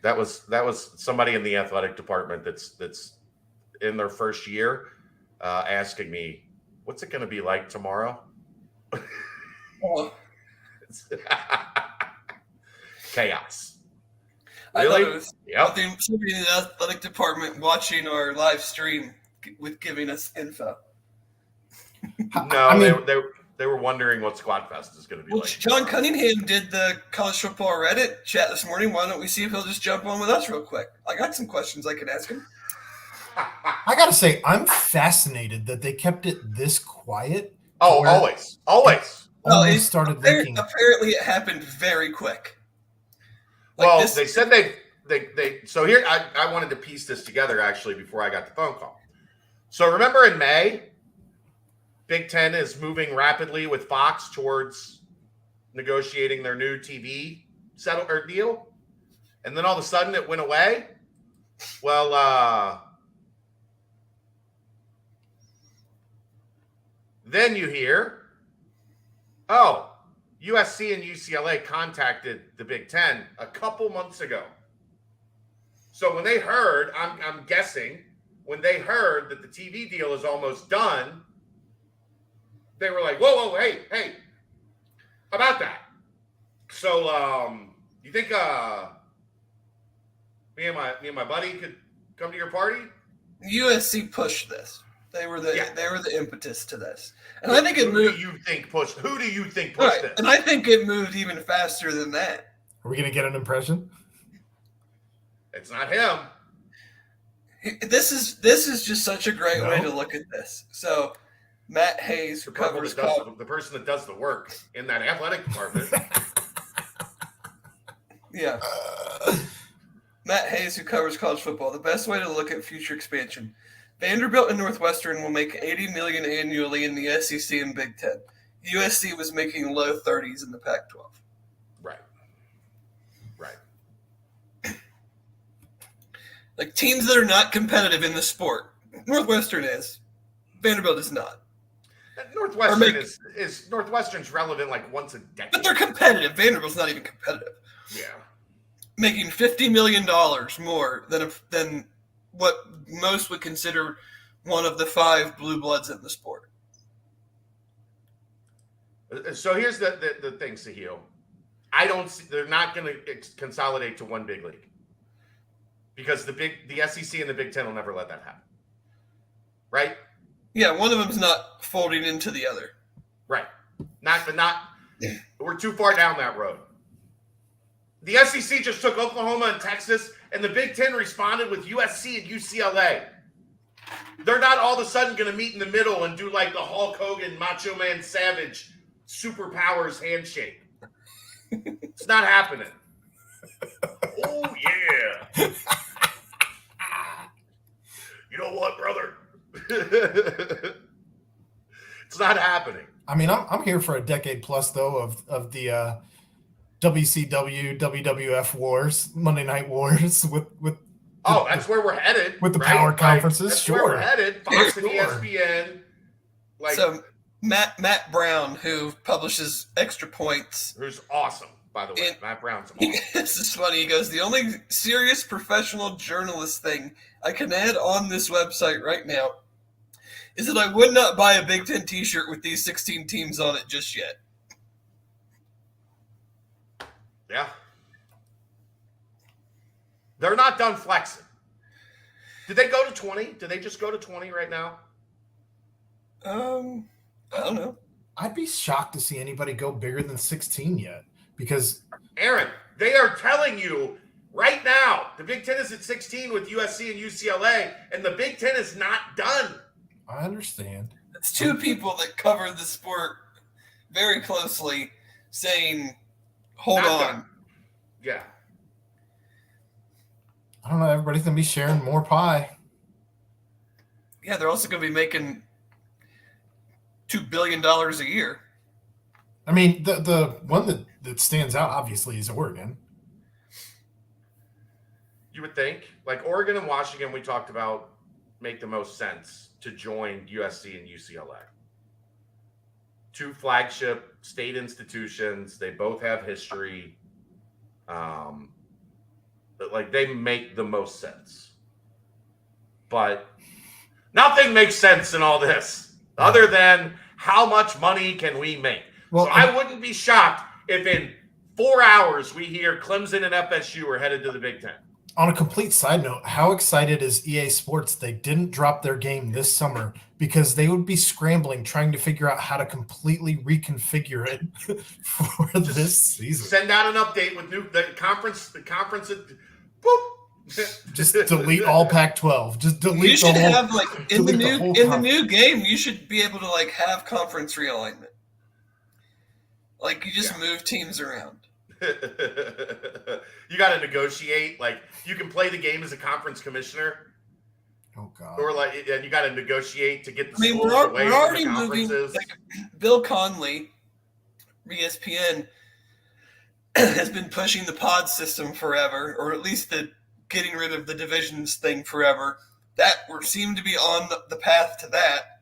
that was somebody in the athletic department that's in their first year asking me, what's it going to be like tomorrow? Chaos. Really? I think somebody in the athletic department watching our live stream with giving us info. No, they were wondering what Squad Fest is going to be like. John Cunningham did the college football Reddit chat this morning. Why don't we see if he'll just jump on with us real quick? I got some questions I could ask him. I got to say, I'm fascinated that they kept it this quiet. Oh, always. It started leaking. Apparently, it happened very quick. They said they. So here, I wanted to piece this together actually before I got the phone call. So remember in May, Big Ten is moving rapidly with Fox towards negotiating their new TV deal, and then all of a sudden it went away. Well, then you hear, USC and UCLA contacted the Big Ten a couple months ago. So when they heard, I'm guessing, when they heard that the TV deal is almost done, they were like, whoa, hey, about that. So you think me and my buddy could come to your party? USC pushed this. They were the impetus to this. And I think it moved. Who do you think pushed this? And I think it moved even faster than that. Are we going to get an impression? It's not him. This is just such a great way to look at this. So Matt Hayes, who covers the person that does the work in that athletic department. Yeah. Matt Hayes, who covers college football. The best way to look at future expansion. Vanderbilt and Northwestern will make $80 million annually in the SEC and Big Ten. USC was making low 30s in the Pac-12. Right. Like teams that are not competitive in the sport. Northwestern is. Vanderbilt is not. Northwestern's relevant like once a decade. But they're competitive. Vanderbilt's not even competitive. Yeah. Making $50 million more than what most would consider one of the 5 blue bloods in the sport. So here's the thing, Sahil. I don't see, they're not going to consolidate to one big league because the SEC and the Big Ten will never let that happen. Right? Yeah, one of them's not folding into the other. Right. We're too far down that road. The SEC just took Oklahoma and Texas, and the Big Ten responded with USC and UCLA. They're not all of a sudden going to meet in the middle and do like the Hulk Hogan, Macho Man Savage, superpowers handshake. It's not happening. Oh, yeah. You know what, brother? It's not happening. I mean, I'm here for a decade plus, though, of the WCW, WWF wars, Monday Night Wars with that's where we're headed. With the power conferences, that's where we're headed. Fox and ESPN. So Matt Brown, who publishes Extra Points. Who's awesome, by the way. Matt Brown's awesome. This is funny. He goes, the only serious professional journalist thing I can add on this website right now is that I would not buy a Big Ten t-shirt with these 16 teams on it just yet. Yeah. They're not done flexing. Did they go to 20? Did they just go to 20 right now? I don't know. I'd be shocked to see anybody go bigger than 16 yet because Aaron, they are telling you right now the Big Ten is at 16 with USC and UCLA, and the Big Ten is not done. I understand. It's two people that cover the sport very closely saying, hold on. Yeah. I don't know. Everybody's going to be sharing more pie. Yeah, they're also going to be making $2 billion a year. I mean, the one that stands out, obviously, is Oregon. You would think. Like Oregon and Washington, we talked about, make the most sense to join USC and UCLA. Two flagship state institutions. They both have history. But like they make the most sense. But nothing makes sense in all this other than how much money can we make. Well, so I wouldn't be shocked if in 4 hours we hear Clemson and FSU are headed to the Big Ten. On a complete side note, how excited is EA Sports they didn't drop their game this summer, because they would be scrambling trying to figure out how to completely reconfigure it for this season. Send out an update with the conference boop. Just delete all Pac-12. Just delete. You should have in the new game. You should be able to have conference realignment. Like you just move teams around. You got to negotiate. Like you can play the game as a conference commissioner. Oh God! Or and you got to negotiate to get the. We're already moving. Bill Conley, ESPN, has been pushing the pod system forever, or at least the getting rid of the divisions thing forever. That we seem to be on the path to that.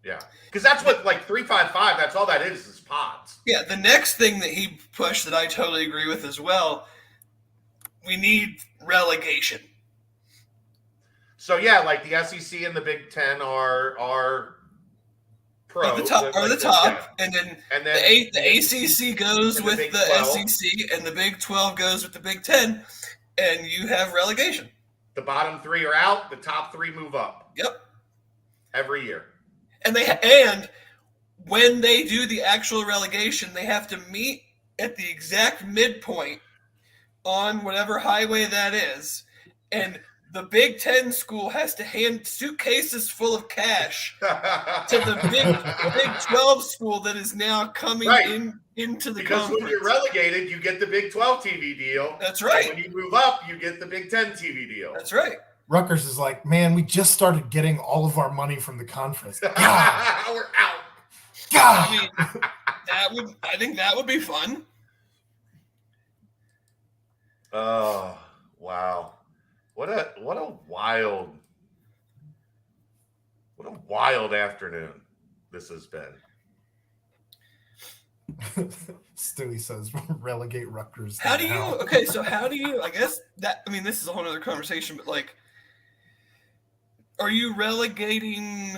Yeah, because that's what 355. That's all that is pods. Yeah, the next thing that he pushed that I totally agree with as well. We need relegation. So yeah, the SEC and the Big Ten are pro. Are the top, and then the ACC goes with the SEC, and the Big 12 goes with the Big 10, and you have relegation. The bottom three are out. The top three move up. Yep. Every year. And when they do the actual relegation, they have to meet at the exact midpoint on whatever highway that is, and the Big 10 school has to hand suitcases full of cash to the Big 12 school that is now coming into the because conference. When you're relegated, you get the Big 12 TV deal. That's right. And when you move up, you get the Big 10 TV deal. That's right. Rutgers is like, man, we just started getting all of our money from the conference. We're out. God. I think that would be fun. Oh, wow. What a wild afternoon this has been. Stewie says relegate Rutgers. How do you I guess this is a whole other conversation, but are you relegating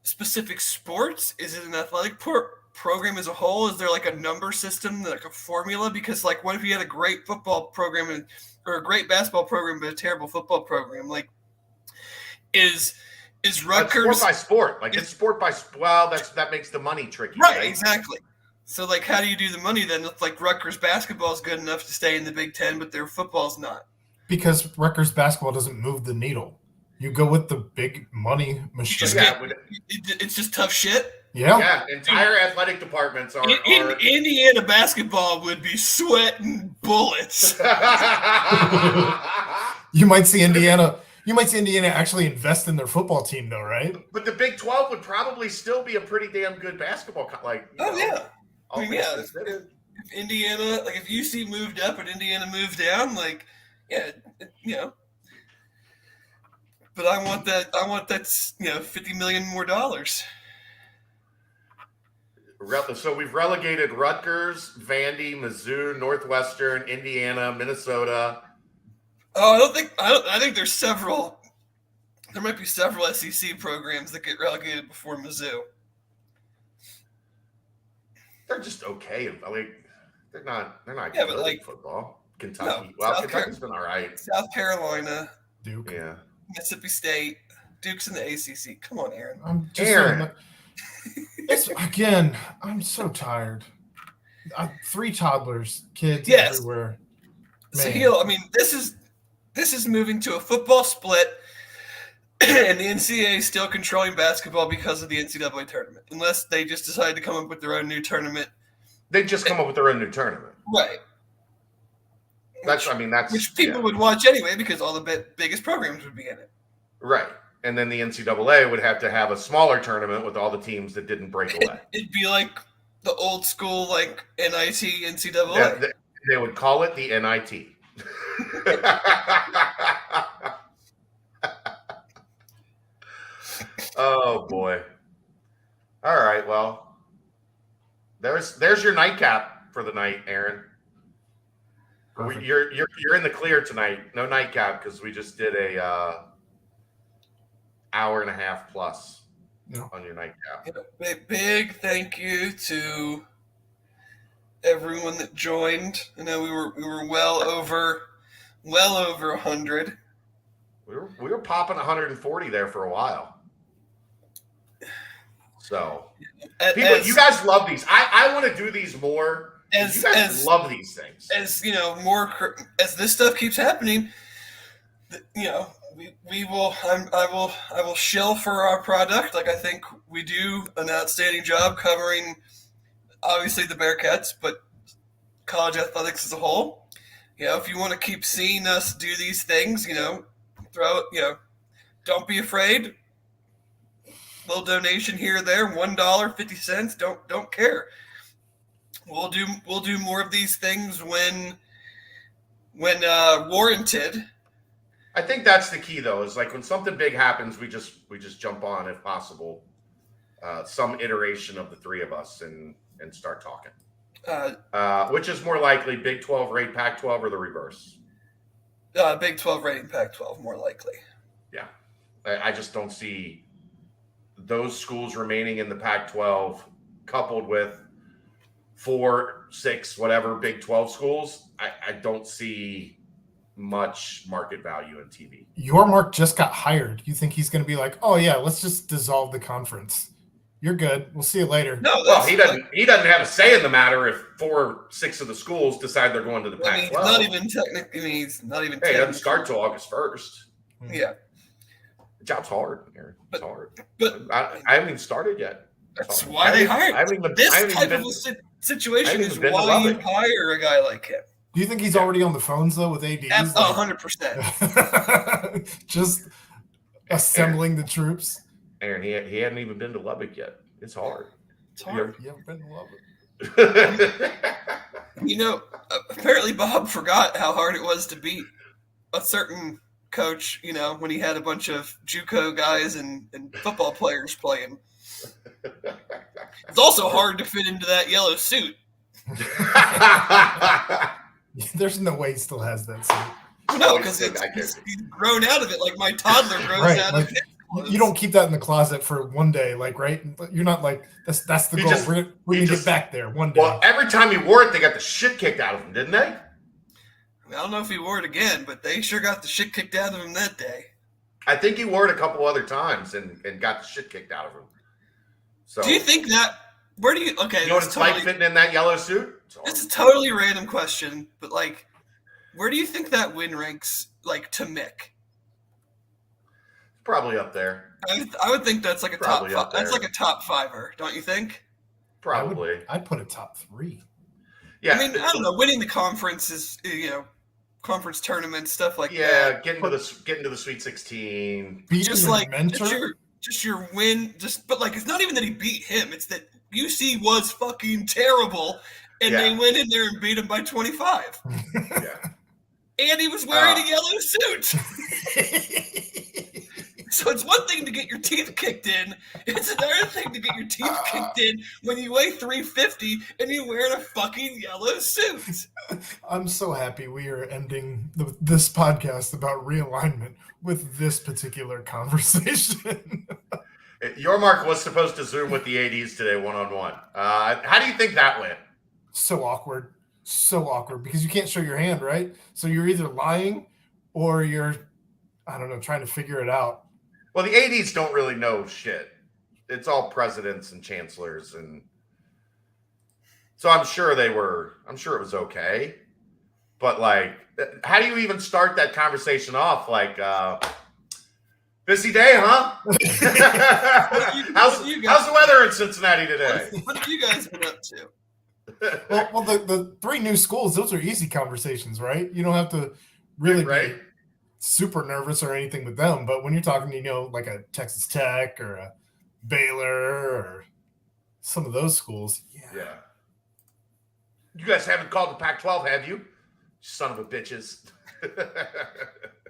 specific sports? Is it an athletic program as a whole? Is there a number system, a formula? Because what if you had a great football program or a great basketball program but a terrible football program? Is Rutgers sport by sport? It's sport by well, that makes the money tricky, right? Exactly. So how do you do the money then? If Rutgers basketball is good enough to stay in the Big Ten, but their football's not. Because Rutgers basketball doesn't move the needle. You go with the big money machine. It's just tough shit. Yeah. Entire athletic departments are. Indiana basketball would be sweating bullets. You might see Indiana actually invest in their football team, though, right? But the Big 12 would probably still be a pretty damn good basketball. If Indiana, if UC moved up and Indiana moved down, But I want that $50 million more dollars. So we've relegated Rutgers, Vandy, Mizzou, Northwestern, Indiana, Minnesota. Oh, I think there's several. There might be several SEC programs that get relegated before Mizzou. They're just okay. They're not Yeah, good but at football. Kentucky. Kentucky's been all right. South Carolina. Duke. Yeah. Mississippi State. Duke's in the ACC. Come on, Aaron. I'm so tired. 3 toddlers, kids everywhere. Man. So this is moving to a football split, and the NCAA is still controlling basketball because of the NCAA tournament, unless they just decide to come up with their own new tournament. They just come up with their own new tournament. Right. which people would watch anyway because all the biggest programs would be in it. Right. And then the NCAA would have to have a smaller tournament with all the teams that didn't break away. It'd be like the old school, like NIT, NCAA. Yeah, they would call it the NIT. Oh boy! All right, well, there's your nightcap for the night, Aaron. You're in the clear tonight. No nightcap because we just did a hour and a half plus on your nightcap. Yeah, big thank you to everyone that joined. I know we were well over 100. We were popping 140 there for a while. So, people, you guys love these. I want to do these more. You guys love these things. As as this stuff keeps happening, we will. I will shill for our product. Like I think we do an outstanding job covering, obviously the Bearcats, but college athletics as a whole. If you want to keep seeing us do these things, don't be afraid. Little donation here or there, $1, 50 cents. Don't care. We'll do more of these things when warranted. I think that's the key, though. Is like when something big happens, we just jump on, if possible, some iteration of the three of us and start talking. Which is more likely, Big 12 rate Pac-12 or the reverse? Big 12 rating Pac-12, more likely. Yeah, I just don't see those schools remaining in the Pac-12 coupled with 4, 6, whatever Big 12 schools. I don't see much market value in TV. Your Mark just got hired. You think he's going to be like, oh yeah, let's just dissolve the conference? You're good. We'll see you later. No, well, he doesn't have a say in the matter if 4, 6 of the schools decide they're going to the Pac-12. He's not even technically. He's not even. Hey, it doesn't start till August 1st. Yeah. The job's hard, Aaron. It's hard. But I haven't even started yet. That's why they hired. This type of situation is why you hire a guy like him. Do you think he's already on the phones though with ADs? 100%. Just assembling the troops. Aaron, he hadn't even been to Lubbock yet. It's hard. It's hard. You haven't been to Lubbock. Apparently Bob forgot how hard it was to beat a certain coach, when he had a bunch of JUCO guys and football players playing. It's also hard to fit into that yellow suit. There's no way he still has that suit. No, because he's grown out of it like my toddler grows out of it. You don't keep that in the closet for one day, right? You're not like, that's the goal. We're going to get back there one day. Well, every time he wore it, they got the shit kicked out of him, didn't they? I don't know if he wore it again, but they sure got the shit kicked out of him that day. I think he wore it a couple other times and got the shit kicked out of him. So, do you think that? Where do you? Okay, you know what it's like fitting in that yellow suit? This is a totally random question, but where do you think that win ranks to Mick? Probably up there. I would think that's like a Probably top. That's like a top 5er, don't you think? Probably. I'd put it top 3. Yeah, I mean, I don't know. Winning the conference is, conference tournaments, stuff like that. Yeah, getting to the Sweet 16. Just your win. But it's not even that he beat him. It's that UC was fucking terrible, and they went in there and beat him by 25. Yeah. And he was wearing a yellow suit. So it's one thing to get your teeth kicked in. It's another thing to get your teeth kicked in when you weigh 350 and you're wearing a fucking yellow suit. I'm so happy we are ending this podcast about realignment with this particular conversation. Your Mark was supposed to Zoom with the ADs today one-on-one. How do you think that went? So awkward because you can't show your hand, right? So you're either lying or you're, I don't know, trying to figure it out. Well, the ADs don't really know shit. It's all presidents and chancellors. And so I'm sure it was okay. But how do you even start that conversation off? Busy day, huh? How's the weather in Cincinnati today? What have you guys been up to? Well, the three new schools, those are easy conversations, right? You don't have to really be super nervous or anything with them. But when you're talking, like a Texas Tech or a Baylor or some of those schools, yeah. You guys haven't called the Pac-12, have you? Son of a bitches.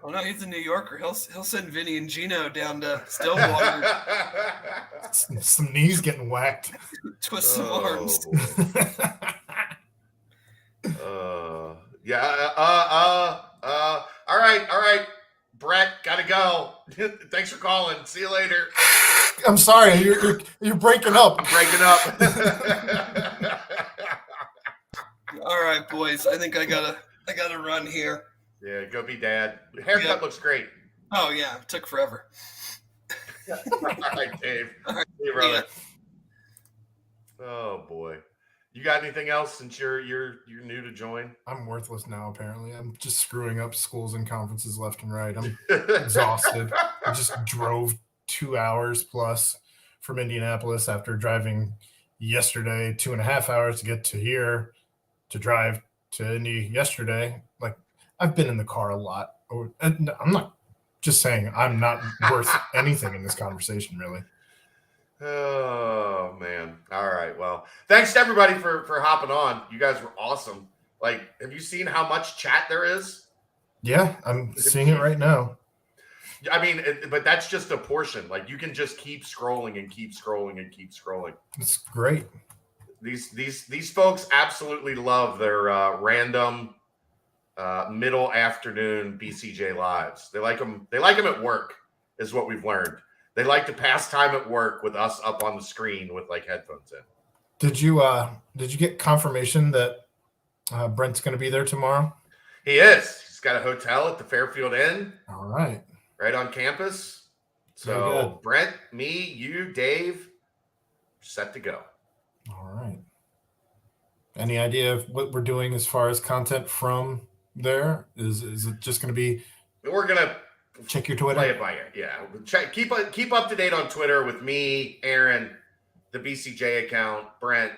Oh no, he's a New Yorker. He'll send Vinny and Gino down to Stillwater. Some knees getting whacked. Twist some arms. Yeah. All right. Brett, gotta go. Thanks for calling. See you later. I'm sorry, you're breaking up. I'm breaking up. All right, boys. I think I gotta run here. Yeah, go be dad. Haircut looks great. Oh yeah, it took forever. All right, Dave. All right. See you, brother. Yeah. Oh boy. You got anything else since you're new to join? I'm worthless now, apparently. I'm just screwing up schools and conferences left and right. I'm exhausted. I just drove 2 hours plus from Indianapolis after driving yesterday 2.5 hours to get to here, to drive to Indy yesterday. Like, I've been in the car a lot. And I'm not just saying I'm not worth anything in this conversation, really. Oh man. All right. Well, thanks to everybody for hopping on. You guys were awesome. Like, have you seen how much chat there is? Yeah, I'm seeing it right now. I mean, but that's just a portion. Like, you can just keep scrolling and keep scrolling and keep scrolling. It's great. These folks absolutely love their random middle afternoon BCJ lives. They like them at work, is what we've learned. They like to pass time at work with us up on the screen with like headphones in. Did you get confirmation that Brent's going to be there tomorrow? He is. He's got a hotel at the Fairfield Inn. All right. Right on campus. So Brent, me, you, Dave, set to go. All right. Any idea of what we're doing as far as content from there? Is it just going to be? We're gonna check your Twitter. Play it by ear. Yeah. Keep up to date on Twitter with me, Aaron, the BCJ account, Brent.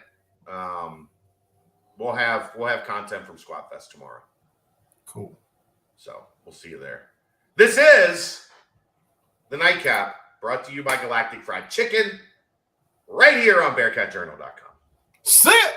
We'll have content from Squat Fest tomorrow. Cool. So we'll see you there. This is the Nightcap, brought to you by Galactic Fried Chicken, right here on BearcatJournal.com. See it.